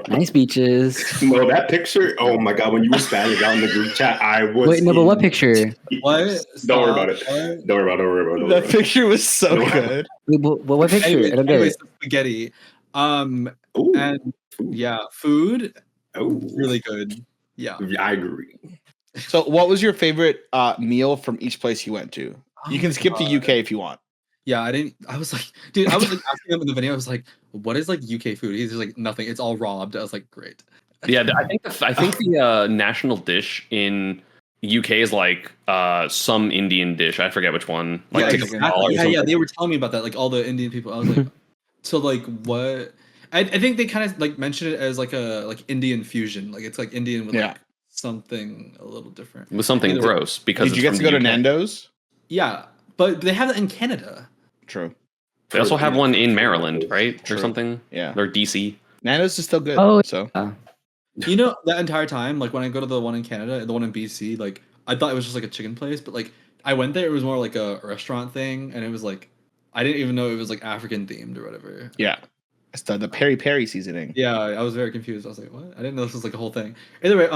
Nice beaches. No, that picture. Oh my god, when you were spazzing out in the group chat, I was. Wait, no, but what picture? What? Don't worry about it. Don't worry about it. That picture was so good. Wait, what picture? Anyways, spaghetti. And yeah, food. Oh, really good. Yeah, I agree. So, what was your favorite meal from each place you went to? You can skip the UK if you want. Yeah, I was like, dude, I was like asking him in the video. I was like, what is like UK food? He's just like, nothing. It's all robbed. I was like, great. Yeah, I think the national dish in UK is like some Indian dish. I forget which one. Like yeah. They were telling me about that. Like all the Indian people. I was like, so like what? I think they kind of like mentioned it as like a Indian fusion. Like it's like Indian with like something a little different. With something gross because did you get to go to Nando's? Yeah, but they have that in Canada. True. They also have one in Maryland, right? Or something. Yeah. Or DC. Nando's is still good. Oh, so. That entire time, like when I go to the one in Canada, the one in BC, like I thought it was just like a chicken place, but like I went there, it was more like a restaurant thing, and it was like I didn't even know it was like African themed or whatever. Yeah. It's the peri seasoning. Yeah, I was very confused. I was like, what? I didn't know this was like a whole thing. Either way,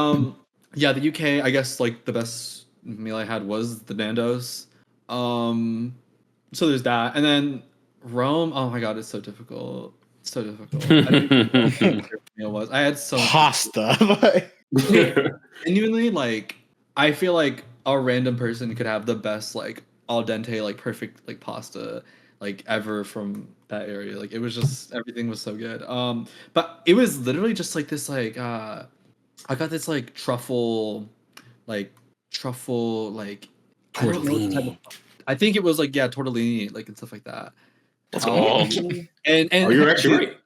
yeah, the UK, I guess like the best meal I had was the Nando's. So there's that, and then Rome. Oh my god, it's so difficult. I didn't know what the meal was. I had so pasta. Genuinely, like I feel like a random person could have the best like al dente, like perfect like pasta like ever from that area. Like it was just everything was so good. But it was literally just like this like I got this like truffle tortellini. I think it was like tortellini, like and stuff like that. And you're actually right.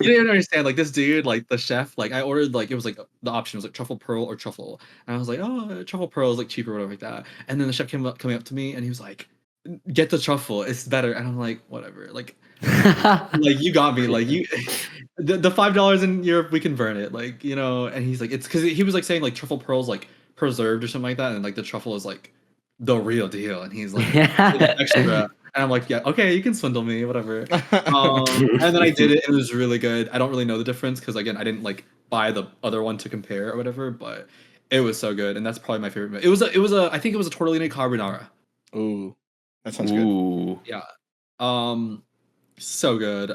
You didn't understand, like this dude, like the chef, like I ordered like it was like the option was like truffle pearl or truffle, and I was like, oh, truffle pearl is like cheaper or whatever like that. And then the chef coming up to me and he was like, get the truffle. It's better. And I'm like, whatever. Like you got me. Like the $5 in Europe, we can burn it. Like, you know, and he's like, it's because he was like saying like truffle pearls like preserved or something like that. And like the truffle is like the real deal. And he's like, extra. And I'm like, yeah, okay, you can swindle me, whatever. And then I did it, and it was really good. I don't really know the difference because again, I didn't like buy the other one to compare or whatever, but it was so good, and that's probably my favorite. I think it was a tortellini carbonara. Ooh, that sounds good. Yeah, so good.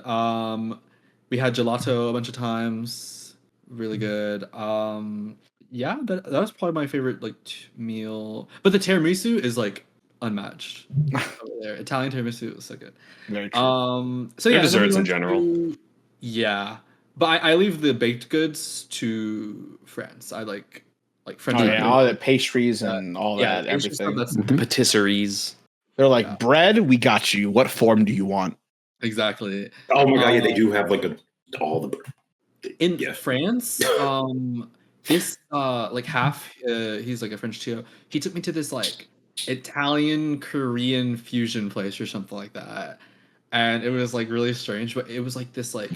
We had gelato a bunch of times, really good. Yeah, that was probably my favorite like meal. But the tiramisu is like unmatched over there. Italian tiramisu is so good. Very true. So yeah, desserts in general. Yeah, but I leave the baked goods to France. I like French. Oh yeah, all the pastries and all that, everything. The patisseries. They're like, bread, we got you. What form do you want? Exactly. Oh my god, yeah, they do have like all the in France. This like half. He's like a French too. He took me to this like Italian Korean fusion place or something like that, and it was like really strange, but it was like this like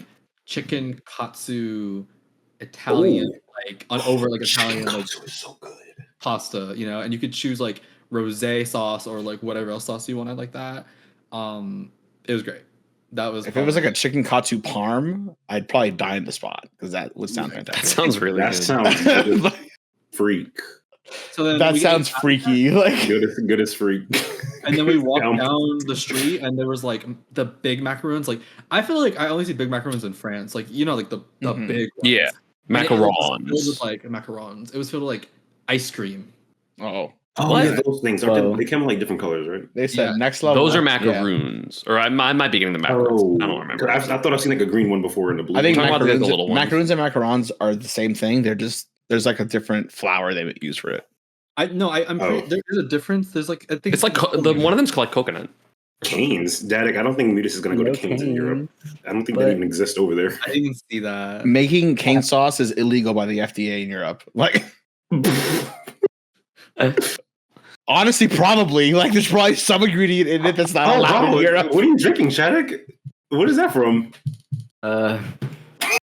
chicken katsu Italian over like Italian like so good pasta, you know, and you could choose like rosé sauce or like whatever else sauce you wanted like that. It was great. That was if it was like a chicken katsu parm, I'd probably die in the spot because that would sound fantastic. That sounds really good. Sounds good. Freak. So then that sounds freaky. Like good as freak. And then we walked down the street, and there was like the big macaroons. Like I feel like I only see big macaroons in France. Like you know, like the big ones. Macarons. It was like macarons. It was filled with like ice cream. Oh, yeah, those things are they come in like different colors, right? They said next level. Those are macaroons, or I might be getting the macaroons. I don't remember. I thought I've seen like a green one before in the blue. I think macaroons and macarons are the same thing. They're just there's like a different flour they would use for it. I'm pretty, there's a difference. There's like I think it's like one of them's called coconut. Canes, Daddick. I don't think MuteAce is going to go to Canes in Europe. I don't think they even exist over there. I didn't see that. Making cane sauce is illegal by the FDA in Europe. Like, honestly, probably. Like, there's probably some ingredient in it that's not allowed in Europe. What are you drinking, Shaddick? What is that from?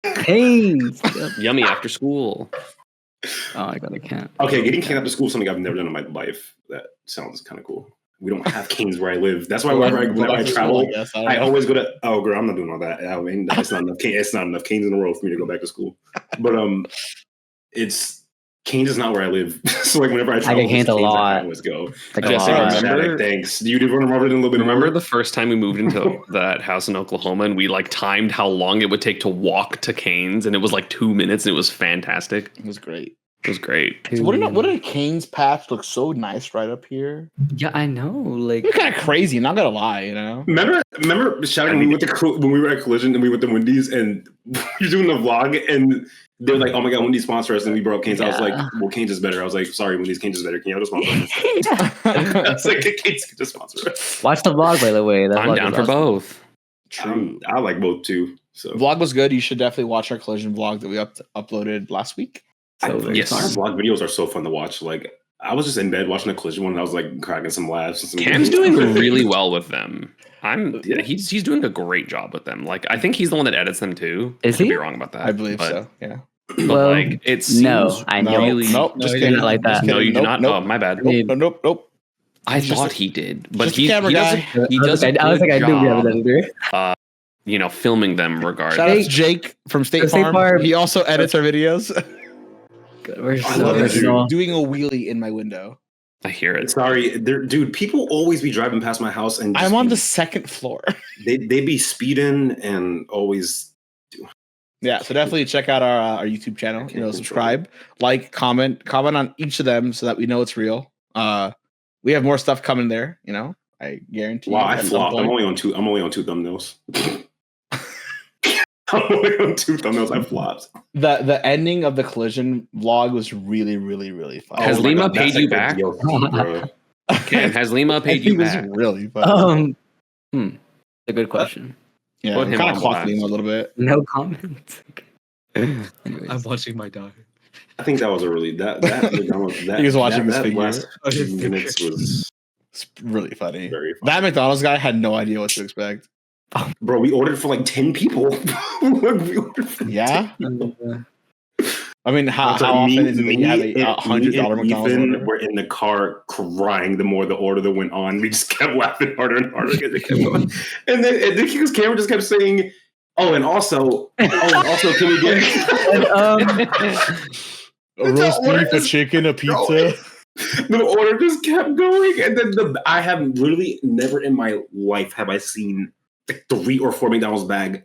Canes. Yummy after school. Oh my god, I can't. Okay, getting cane after school is something I've never done in my life. That sounds kind of cool. We don't have canes where I live. That's why whenever I travel, I always go to. Oh, girl, I'm not doing all that. I mean, it's not enough. It's not enough canes in the world for me to go back to school. But it's canes is not where I live. So like whenever I travel, I get canes a lot. I always go. Remember? Thanks. You did run over it a little bit. Remember the first time we moved into that house in Oklahoma, and we like timed how long it would take to walk to Canes, and it was like 2 minutes, and it was fantastic. It was great. It was great. So what did a Canes patch look so nice right up here? Yeah, I know. Like it's kind of crazy. Not gonna lie, you know. Remember shouting when we were at Collision and we went to Wendy's and you're doing the vlog and they're like, "Oh my god, Wendy's sponsor us," and we brought up Canes. Yeah. I was like, "Well, Canes is better." I was like, "Sorry, Wendy's Canes is better. Can you have a sponsor us?" I was like, "Canes can just sponsor us." Watch the vlog, by the way. I'm down for both. True. I like both too. So vlog was good. You should definitely watch our Collision vlog that we uploaded last week. Yes, our vlog videos are so fun to watch. Like I was just in bed watching a Collision one, and I was like cracking some laughs. Cam's doing really well with them. He's doing a great job with them. Like I think he's the one that edits them too. Is he? Could be wrong about that. I believe so. Yeah. But well, like it seems I know. Really, nope, just kidding. Not like that. No, you do not. Oh, my bad. Nope. I thought he did, but he camera guy. He does. I was like, I knew we have that either. Filming them regardless. Shout out to Jake from State Farm. He also edits our videos. I love doing a wheelie in my window. I hear it. Sorry, dude. People always be driving past my house, and I'm on the second floor. They be speeding and always. Yeah, so definitely check out our YouTube channel. Subscribe, like, comment on each of them so that we know it's real. We have more stuff coming there. I guarantee. Wow, I flopped. I'm only on two thumbnails. I'm only on two thumbnails. I flopped. The ending of the Collision vlog was really, really, really fun. Has Lima paid you back? Cam, has Lima paid you back? Really fun. A good question. Yeah, I'm kind of clocked Lima a little bit. No comments. I'm watching my dog. I think that was a really that he was watching this figure. Last few minutes was It's really funny. Very funny. That McDonald's guy had no idea what to expect. Bro, we ordered for like 10 people. Yeah. I mean, how often is it that you have a $100 McDonald's order? We're in the car crying the more the order went on. We just kept laughing harder and harder because it kept going. And then his camera just kept saying, and also, can we get a roast beef, a chicken, a pizza? The order just kept going. And then I have literally never in my life have I seen 3 or 4 McDonald's bag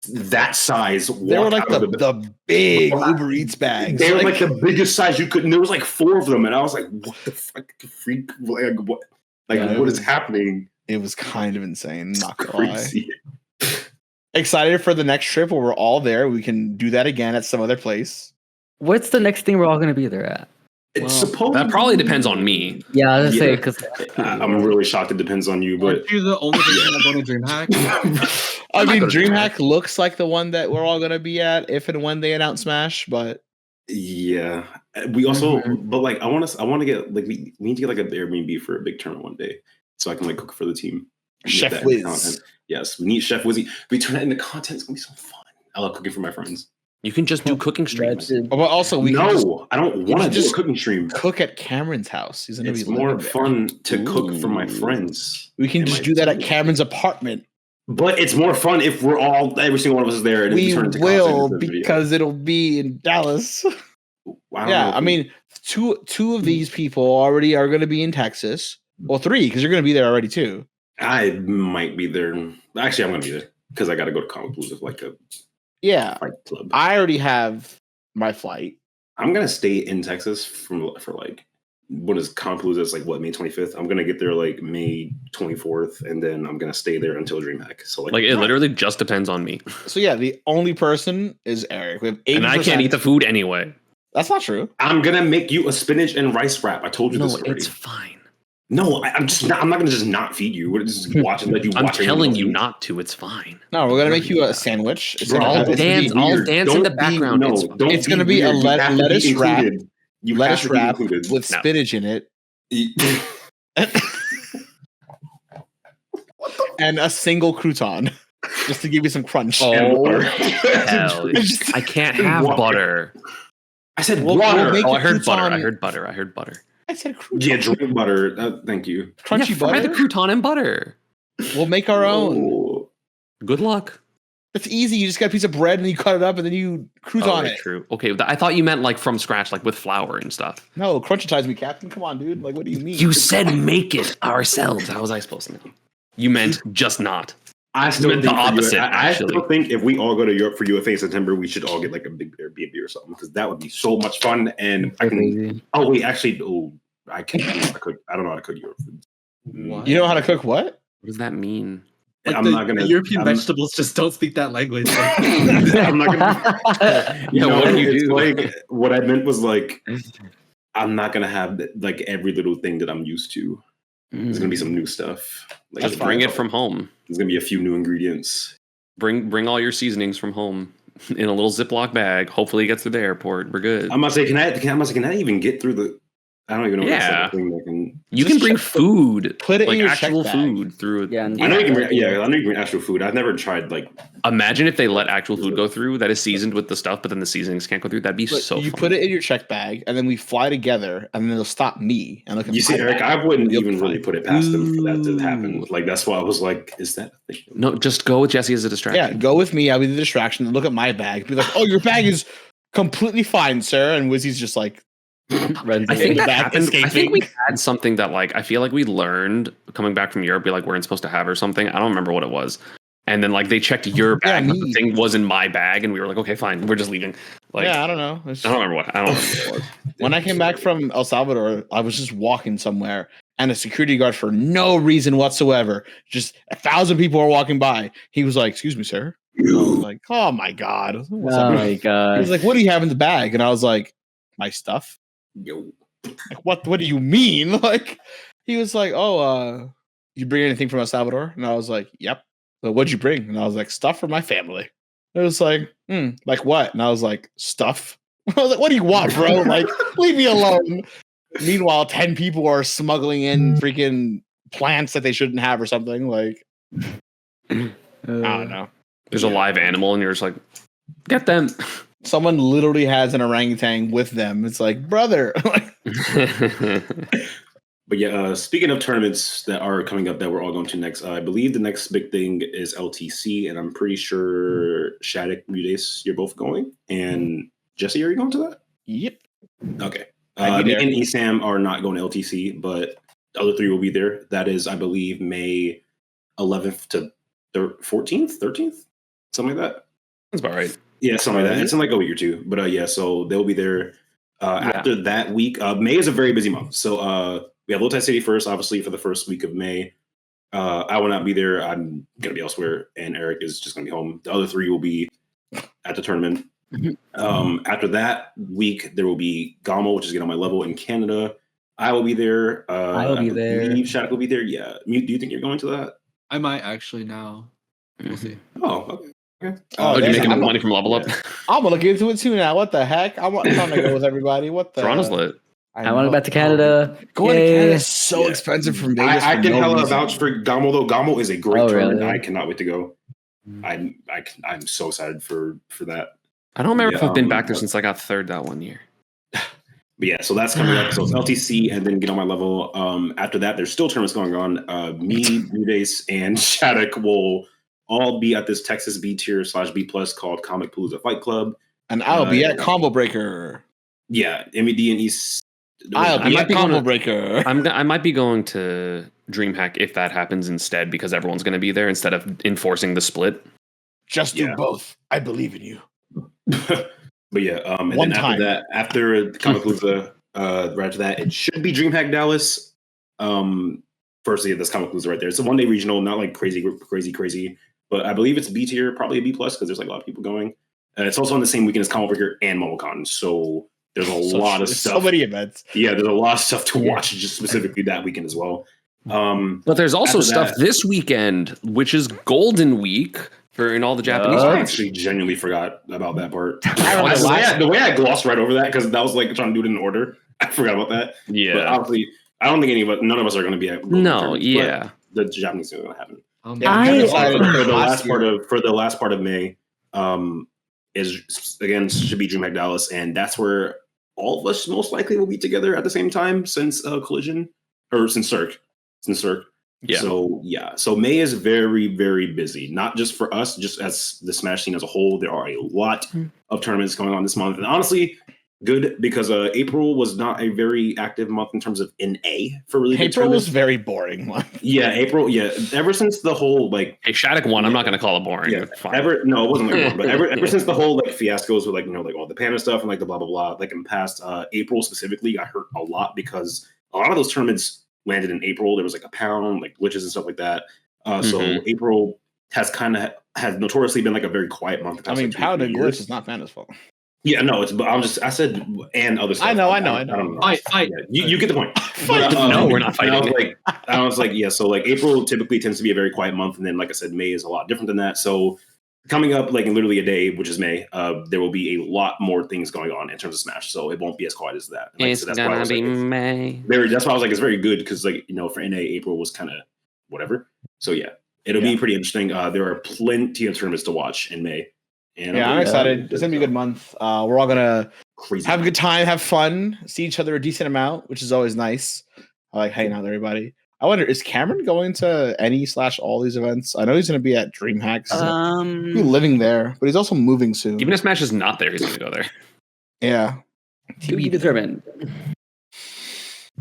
that size. They were like the big Uber Eats bags. They were like the biggest size you could. And there was like 4 of them, and I was like, "What the fuck, freak? Like what? What is happening?" It was kind of insane. Not crazy. Excited for the next trip where we're all there. We can do that again at some other place. What's the next thing we're all going to be there at? It's supposed. That probably depends on me. Yeah, I was gonna say because I'm really shocked. It depends on you, but you're the only person that's going to DreamHack. I mean, DreamHack looks like the one that we're all gonna be at if and when they announce Smash, but yeah, we also, but like, I want to get like we need to get like an Airbnb for a big tournament one day, so I can like cook for the team. Chef Wiz. Yes, we need Chef Wizzy. We turn it into content. It's gonna be so fun. I love cooking for my friends. You can just do cooking streams. But also, I don't want to do a cooking stream. Cook at Cameron's house. He's gonna it's be more fun to cook for my friends. We can just do that at Cameron's apartment. But it's more fun if every single one of us is there. And we will because it'll be in Dallas. I mean, two of these people already are going to be in Texas. Well, 3 because you're going to be there already too. I might be there. Actually, I'm going to be there because I got to go to Comic Palooza like a fight club. I already have my flight. I'm going to stay in Texas for like what is Comic Palooza? It's like May 25th. I'm going to get there like May 24th, and then I'm going to stay there until DreamHack. So like it literally just depends on me. So yeah, the only person is Eric. We have 80%. And I can't eat the food anyway. That's not true. I'm going to make you a spinach and rice wrap. I told you this already. It's fine. No, I'm not going to just not feed you. We're just watching like you. I'm telling you not to. It's fine. No, we're going to make you a sandwich. I'll dance in the background. It's going to be a lettuce wrap. Lettuce wrap with spinach in it. And a single crouton. Just to give you some crunch. Oh, hell. I can't have butter. I said water. I heard butter. I heard butter. I said crouton. Yeah, drink butter. Thank you. Crunchy butter. Fry the crouton in butter. We'll make our own. Good luck. It's easy. You just got a piece of bread and you cut it up and then you crouton it. True. Okay, I thought you meant like from scratch, like with flour and stuff. No, crunchitize me, Captain. Come on, dude. Like, what do you mean? You said make it ourselves. How was I supposed to know? You meant just not. I still meant the opposite. I still think if we all go to Europe for UFA in September, we should all get like a big Airbnb or something because that would be so much fun. And I can. Oh wait, actually, I can't. I don't know how to cook Europe food. What? You know how to cook what? What does that mean? Like I'm not gonna. European vegetables just don't speak that language. I'm not gonna. What do you do? Like what I meant was like, I'm not gonna have like every little thing that I'm used to. There's gonna be some new stuff. Like, just bring it from home. There's gonna be a few new ingredients. Bring all your seasonings from home in a little Ziploc bag. Hopefully, it gets through the airport. We're good. I'm gonna say, can I even get through the? I don't even know. Yeah, you can bring food. Put it like in your actual food through it. Yeah, I know you can bring. Yeah, I know you can bring actual food. I've never tried like. Imagine if they let actual food go through that is seasoned with the stuff, but then the seasonings can't go through. That'd be so. You fun. put it in your check bag, and then we fly together, and then it'll stop me. And look at you see, Eric, I wouldn't even really put it past them for that to happen. Like that's why I was like, is that a thing? No, just go with Jesse as a distraction. Yeah, go with me. I'll be the distraction. Look at my bag. Be like, oh, your bag is completely fine, sir. And Wizzy's just like. I think that happened. I think we had something that like I feel like we learned coming back from Europe, we like weren't supposed to have or something. I don't remember what it was. And then like they checked your bag, but the thing was in my bag, and we were like, okay, fine, we're just leaving. Like, yeah, I don't know. I don't remember what it was. When I came back from El Salvador, I was just walking somewhere, and a security guard for no reason whatsoever, just 1,000 people were walking by. He was like, "Excuse me, sir." I was like, "Oh my god!" What's up? My god! He was like, "What do you have in the bag?" And I was like, "My stuff." Yo, like, what do you mean? Like, he was like, "Oh, you bring anything from El Salvador?" And I was like, "Yep." So what'd you bring? And I was like, "Stuff for my family." It was like, like what? And I was like, "Stuff." I was like, "What do you want, bro? Like, leave me alone." Meanwhile, 10 people are smuggling in freaking plants that they shouldn't have or something. Like, I don't know. There's a live animal, and you're just like, get them. Someone literally has an orangutan with them. It's like, brother. But yeah, speaking of tournaments that are coming up that we're all going to next, I believe the next big thing is LTC, and I'm pretty sure MuteAce, you're both going, and Jesse, are you going to that? Yep. Okay. Me and Esam are not going to LTC, but the other three will be there. That is, I believe, May 11th to 14th, 13th, something like that. That's about right. Yeah, something like that. It's in like a week or two, but yeah, so they'll be there. After that week, May is a very busy month, so we have Low Tide City first, obviously, for the first week of May. I will not be there. I'm going to be elsewhere, and Eric is just going to be home. The other three will be at the tournament. After that week, there will be Gamo, which is getting on my level in Canada. I will be there. I will be there. Shattuck will be there. Yeah. Mute, do you think you're going to that? I might actually now. We'll see. Oh, okay. Oh, you're making money from Level Up? I'm going to look into it too now. What the heck? I'm trying to go with everybody. What the? Toronto's lit. I want to go back to Canada. Going to Canada is so expensive from Vegas. I can hella vouch for Gamo, though. Gamo is a great tournament. Really? I cannot wait to go. I'm so excited for that. I don't remember if I've been back there since I got third that one year. But yeah, so that's coming up. So it's LTC and then get on my level. After that, there's still tournaments going on. Me, MuteAce, and Shattuck will all be at this Texas B tier / B plus called Comic Palooza Fight Club. And I'll be at Combo Breaker. Yeah, MED and East. I might be Combo Breaker. I might be going to DreamHack if that happens instead, because everyone's going to be there instead of enforcing the split. Just do both. I believe in you. But yeah, and then after Comic Palooza, right after that, it should be DreamHack Dallas. Firstly, this Comic Palooza right there. It's a 1-day regional, not like crazy, but I believe it's B tier, probably a B plus because there's like a lot of people going. It's also on the same weekend as Comic Breaker and MomoCon, so there's a lot of stuff. So many events. Yeah, there's a lot of stuff to watch just specifically that weekend as well. But there's also stuff this weekend, which is Golden Week in all the Japanese. I actually genuinely forgot about that part. The way I glossed right over that, because that was like trying to do it in order. I forgot about that. Yeah. But obviously, I don't think none of us are going to be at Golden yeah. The Japanese thing is going to happen. For the last part of May, is again should be DreamHack Dallas, and that's where all of us most likely will be together at the same time since Collision or since Cirque. Yeah. So May is very, very busy. Not just for us, just as the Smash scene as a whole. There are a lot of tournaments going on this month, and honestly, good because April was not a very active month in terms of NA for really good tournaments. April was very boring month. Yeah, April. Yeah, ever since the whole like Shattuck won, I'm not going to call it boring. Yeah, it wasn't like boring, but ever since the whole like fiascos with like like all the Panda stuff and like the blah blah blah, like in past April specifically got hurt a lot because a lot of those tournaments landed in April. There was like a pound, like glitches and stuff like that. So April has notoriously been like a very quiet month. I mean, pound and glitch is not Panda's fault. Yeah, no, I said and other stuff. I know. I don't know. Fight. Yeah, you get the point. But, no, we're not fighting. I was like, yeah. So like April typically tends to be a very quiet month, and then like I said, May is a lot different than that. So coming up, like in literally a day, which is May, there will be a lot more things going on in terms of Smash. So it won't be as quiet as that. Like, it's gonna be May. That's why I was like, it's very good because like for NA, April was kind of whatever. So yeah, it'll be pretty interesting. There are plenty of tournaments to watch in May. And I'm excited. It's gonna be a good month. We're all gonna have a good time, have fun, see each other a decent amount, which is always nice. I like hanging out with everybody. I wonder, is Cameron going to any / all these events? I know he's gonna be at DreamHack. He's living there, but he's also moving soon. Even if Smash is not there, he's gonna go there. Yeah. To be determined.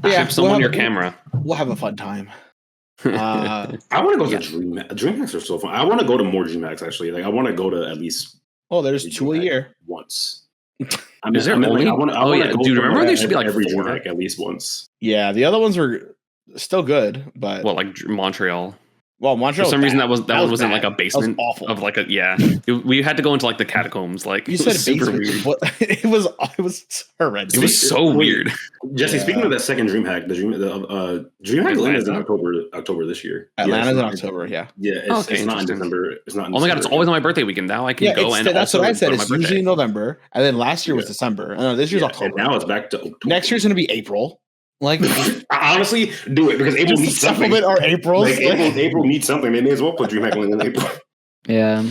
Ship someone your camera. We'll have a fun time. I want to go to DreamHacks are so fun. I want to go to more DreamHacks actually. Like I want to go to at least. Oh, there's 2 a year. Once. Is there only? Dude, remember there should be like every 4 DreamHack at least once. Yeah, the other ones were still good, but like Montreal. Well, Montreal. For some reason, that wasn't like a basement awful. Of like we had to go into like the catacombs. Like you said, super weird. It was horrendous. It was so weird. Jesse, speaking of that second DreamHack, DreamHack Atlanta is in October this year. Atlanta's in October, yeah. Yeah, it's not in December. It's not. Oh my god, it's always on my birthday weekend. Now I can go and that's what I said. It's usually November, and then last year was December. I know this year's October. And now it's back to October. Next year's going to be April. Like, honestly, do it because April needs something. Or April. Like, April needs something. They may as well put DreamHack in April. Yeah,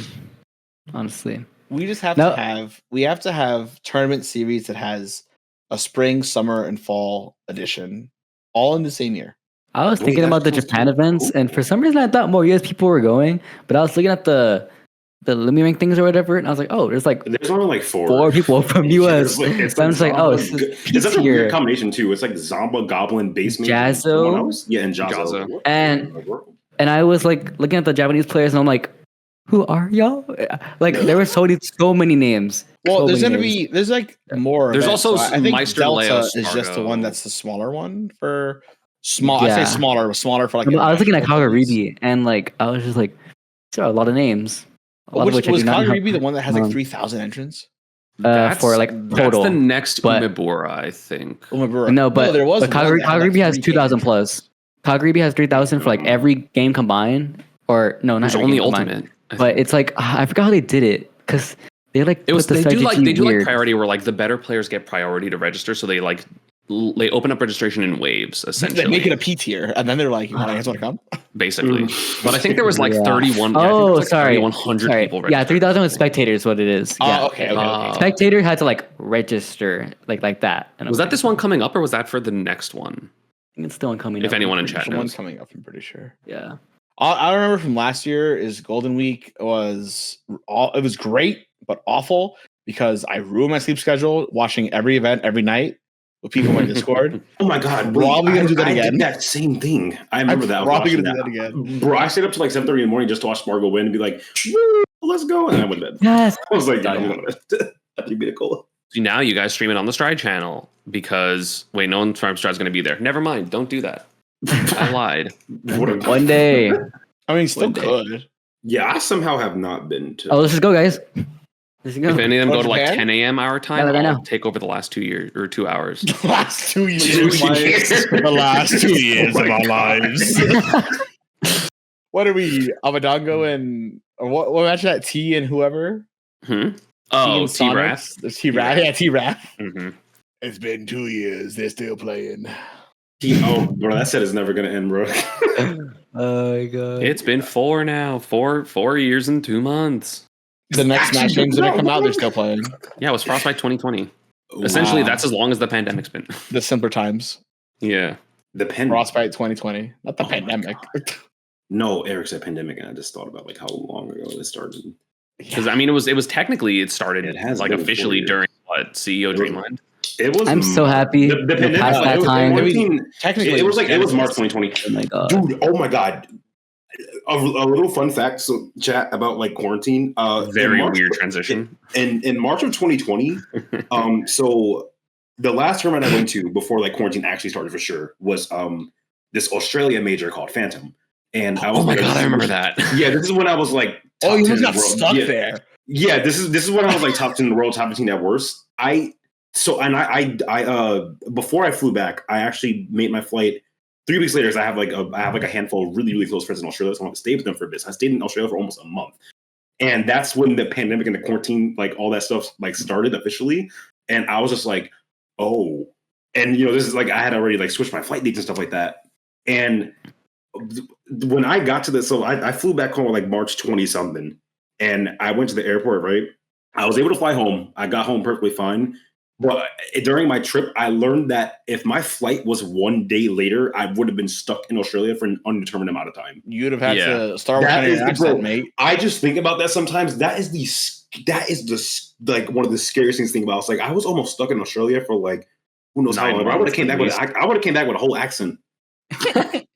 honestly, we just have to have tournament series that has a spring, summer, and fall edition, all in the same year. I was thinking about the Japan events, and for some reason I thought more US people were going, but I was looking at the Lumirank things or whatever, and I was like, oh, there's only like four people from US. So I'm just like, oh, it's such a weird combination too. It's like Zomba, Goblin, Basement, Jazzo, and Jazzo. And I was like looking at the Japanese players, and I'm like, who are y'all? Like there were so many names. Well, there's like more. There's events. also I think Meister Delta Leos, is just the one that's the smaller one for small. Yeah. I say smaller for like. I was looking at Kagaribi, and like I was just like, there are a lot of names. Was Kagaribi the one that has like 3,000 entrants? For like total. That's the next Umebura, I think. Umebura. No, but Kagaribi has 2,000 plus. Kagaribi has 3,000 for like every game combined. Or no, not only Ultimate. But it's like I forgot how they did it because they like they do like priority where like the better players get priority to register, so they open up registration in waves essentially. They make it a P tier, and then they're like, "You guys want to come?" Basically, but I think there was like 31. Oh, like sorry, 3,100 people. Yeah, 3,000 with spectators. What it is? Oh, okay. Spectator had to like register like that. And was that this one coming up, or was that for the next one? I think it's still coming. If anyone in chat knows, one's coming up, I'm pretty sure. Yeah. I remember from last year is Golden Week it was great but awful because I ruined my sleep schedule watching every event every night with people in my Discord. Oh my god, probably gonna do that again. I did that same thing. I remember that. Probably gonna do that again, bro. I stayed up to like 7:30 in the morning just to watch Margo win and be like, "Woo, let's go!" And I went to bed. Yes, I was like, "That'd be cool." So now you guys stream it on the Stride channel because no one from Stride's going to be there. Never mind, don't do that. I lied. One day. I mean, still good. Yeah, I somehow have not been to. Oh, let's just go, guys. If any of them go to like 10 a.m. our time, I'll take over the last 2 years or 2 hours. The last 2 years. The last 2 years of our lives. What are we? Abadongo and what match that? T and whoever? Oh, T-Raf. T-Raf. Yeah, T-Raf. Mm-hmm. It's been 2 years. They're still playing. Oh, bro, that set is never going to end, bro. Oh, my God. It's been 4 now. 4 years and 2 months. The next Smash game's going to come out. They're still playing. Yeah, it was Frostbite 2020. Wow. Essentially, that's as long as the pandemic's been. The simpler times. Yeah. Frostbite 2020. Not the pandemic. No, Eric said pandemic, and I just thought about like how long ago it started. Because I mean, it was technically it started like officially during CEO Dreamland. It was. I'm so happy. The pandemic, past that time. Technically, it was March 2020. Oh my god, dude! Oh my god. A little fun fact, so chat about like quarantine. Very weird transition. In March of 2020, so the last tournament I went to before like quarantine actually started for sure was this Australia major called Phantom. And I was oh my god, I remember that. Yeah, this is when I was like, oh, you got stuck there. Yeah, this is when I was like top 10 in the world, top 15 at worst. I before I flew back, I actually made my flight 3 weeks later. I have like a handful of really, really close friends in Australia, so I want to stay with them for a bit. So I stayed in Australia for almost a month, and that's when the pandemic and the quarantine, like all that stuff, like started officially. And I was just like, oh, and you know, this is like I had already like switched my flight dates and stuff like that, and when I got to this, so I flew back home like March 20 something, and I went to the airport, right? I was able to fly home. I got home perfectly fine. But during my trip, I learned that if my flight was 1 day later, I would have been stuck in Australia for an undetermined amount of time. You'd have had to start with an accent, mate. I just think about that sometimes. That is like one of the scariest things to think about. It's like I was almost stuck in Australia for like who knows how long. I would have came back with a whole accent.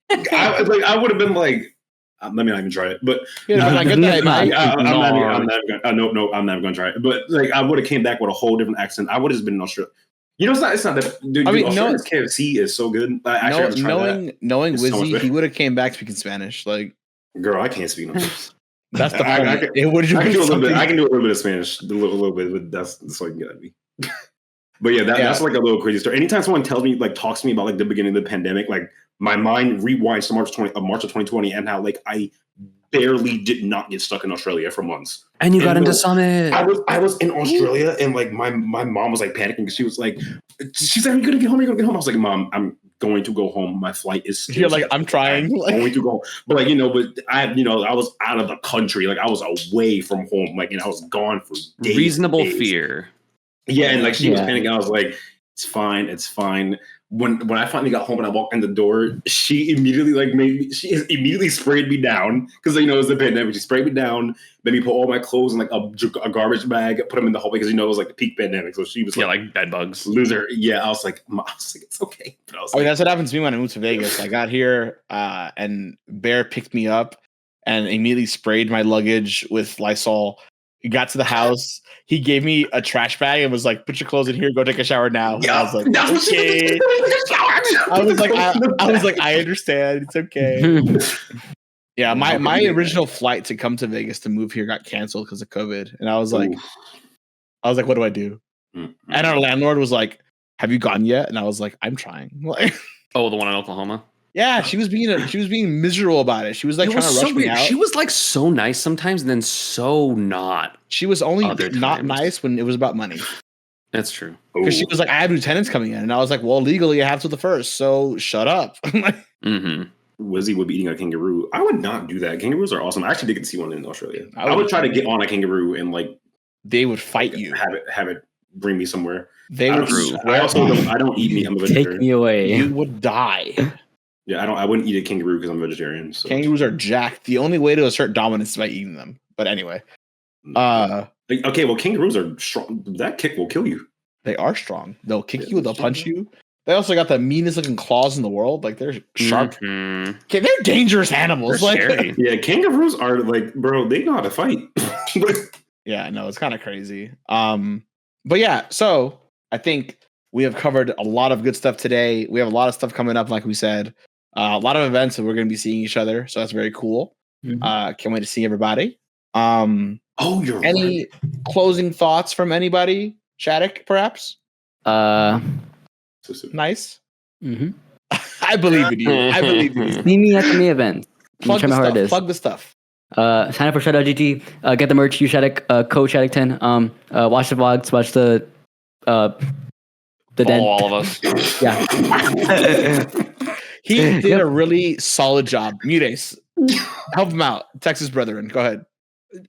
I would have been like, let me not even try it. But I get that. I'm never gonna try it. But like, I would have came back with a whole different accent. I would have been in Australia. You know, it's not that. Dude, I mean, Australia's KFC is so good. Knowing Wizzy, he would have came back speaking Spanish. Like, girl, I can't speak no Spanish. That's the point. I can do a little bit of Spanish, a little bit, but that's all you can get at me. But yeah, that's like a little crazy story. Anytime someone tells me, like, talks to me about like the beginning of the pandemic, like my mind rewinds to March of 2020, and how like I barely did not get stuck in Australia for months. And you got into Summit. I was in Australia, and like my mom was like panicking because she's like, "Are you gonna get home? Are you gonna get home?" I was like, "Mom, I'm going to go home. My flight is still You're like, I'm trying. I'm going to go. But like, but I was out of the country. Like I was away from home. Like, and I was gone for days. Reasonable fear. Yeah. And like, she was panicking. I was like, it's fine. When I finally got home and I walked in the door, she immediately immediately sprayed me down because it was the pandemic. She sprayed me down, made me put all my clothes in like a garbage bag, put them in the hallway because it was like the peak pandemic. So she was like bed bugs, loser. Yeah, I was like it's okay. But that's what happened to me when I moved to Vegas. I got here and Bear picked me up and immediately sprayed my luggage with Lysol. He got to the house. He gave me a trash bag and was like, "Put your clothes in here. Go take a shower now." Yeah, I was like, "Okay." I was like, "I understand. It's okay." Yeah, my original flight to come to Vegas to move here got canceled because of COVID, and I was like, "What do I do?" Mm-hmm. And our landlord was like, "Have you gone yet?" And I was like, "I'm trying." Oh, the one in Oklahoma. Yeah, she was being miserable about it. She was like trying to rush me out. She was like so nice sometimes, and then so not. She was only not nice when it was about money. That's true. Because she was like, I have lieutenants coming in, and I was like, well, legally I have to the first, so shut up. Wizzy would be eating a kangaroo. I would not do that. Kangaroos are awesome. I actually did see one in Australia. I would try to get on a kangaroo and like they would fight you. Have it bring me somewhere. They would. I don't eat meat. I'm a vegetarian. Take me away. You would die. Yeah, I wouldn't eat a kangaroo because I'm a vegetarian. So. Kangaroos are jacked. The only way to assert dominance is by eating them. But anyway. Okay, well, kangaroos are strong. That kick will kill you. They are strong. They'll kick you. They'll punch you. They also got the meanest looking claws in the world. Like they're sharp. Mm-hmm. Okay, they're dangerous animals. Yeah, kangaroos are like, bro, they know how to fight. Yeah, no, it's kind of crazy. But yeah, so I think we have covered a lot of good stuff today. We have a lot of stuff coming up, like we said. A lot of events that we're going to be seeing each other, so that's very cool. Mm-hmm. Can't wait to see everybody. You're any closing thoughts from anybody? Shattuck, perhaps? Mm-hmm. Nice. I believe in you. I believe in you. See me at the May event. Plug the stuff. Sign up for Shadow GT. Get the merch. Use Shattuck. Code Shattuck10. Watch the vlogs. Watch the follow all of us. Yeah. He did a really solid job. MuteAce, help him out. Texas brethren, go ahead.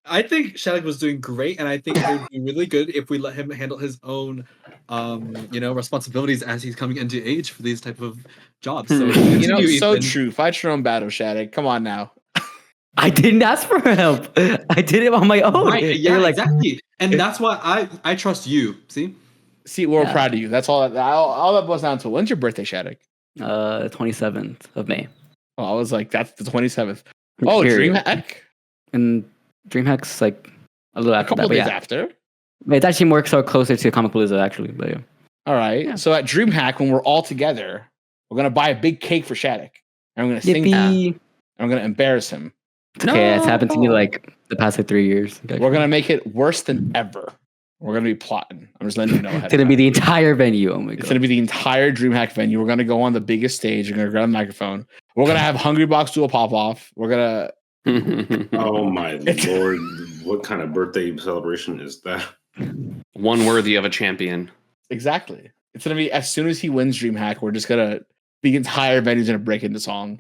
I think Shattuck was doing great, and I think it would be really good if we let him handle his own, responsibilities as he's coming into age for these type of jobs. So so true. Fight your own battle, Shattuck. Come on now. I didn't ask for help. I did it on my own. Right, yeah, exactly. And that's why I trust you. See, we're proud of you. That's all that boils down to. When's your birthday, Shattuck? 27th of May. Oh, I was like, that's the 27th. Oh, DreamHack? And DreamHack's like a little after a couple days after. It's actually more so closer to Comic Palooza, actually. But yeah. All right. Yeah. So at DreamHack, when we're all together, we're gonna buy a big cake for Shattuck, and I'm gonna sing that. And I'm gonna embarrass him. It's okay. It's happened to me like the past 3 years. We're gonna make it worse than ever. We're gonna be plotting. I'm just letting you know. It's gonna be the entire venue. Oh my god! It's gonna be the entire DreamHack venue. We're gonna go on the biggest stage. We're gonna grab a microphone. We're gonna have Hungry Box do a pop off. We're gonna. Oh my lord! What kind of birthday celebration is that? One worthy of a champion. Exactly. It's gonna be as soon as he wins DreamHack, we're just gonna the entire venue's gonna break into song.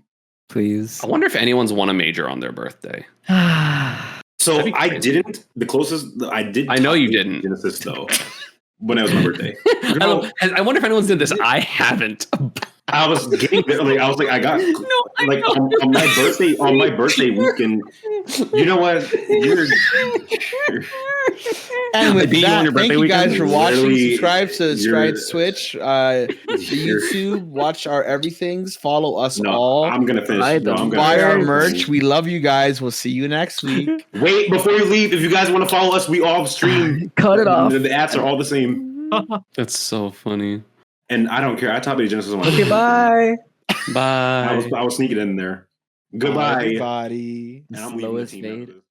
Please. I wonder if anyone's won a major on their birthday. So I didn't. The closest I did. I know you didn't. Genesis though. When it was my birthday. I wonder if anyone's did this. I haven't. I was getting like I was like I got on my birthday weekend. You know what? And with that, thank you guys for watching. Subscribe to Twitch, YouTube. Watch our everythings. Follow us all. I'm gonna finish. Buy our merch. We love you guys. We'll see you next week. Wait, before you leave, if you guys want to follow us, we all stream. Cut it off. The ads are all the same. That's so funny. And I don't care. I top 8 Genesis one. Okay, bye. Bye. I was sneaking in there. Goodbye, everybody. And I'm leaving the team after this.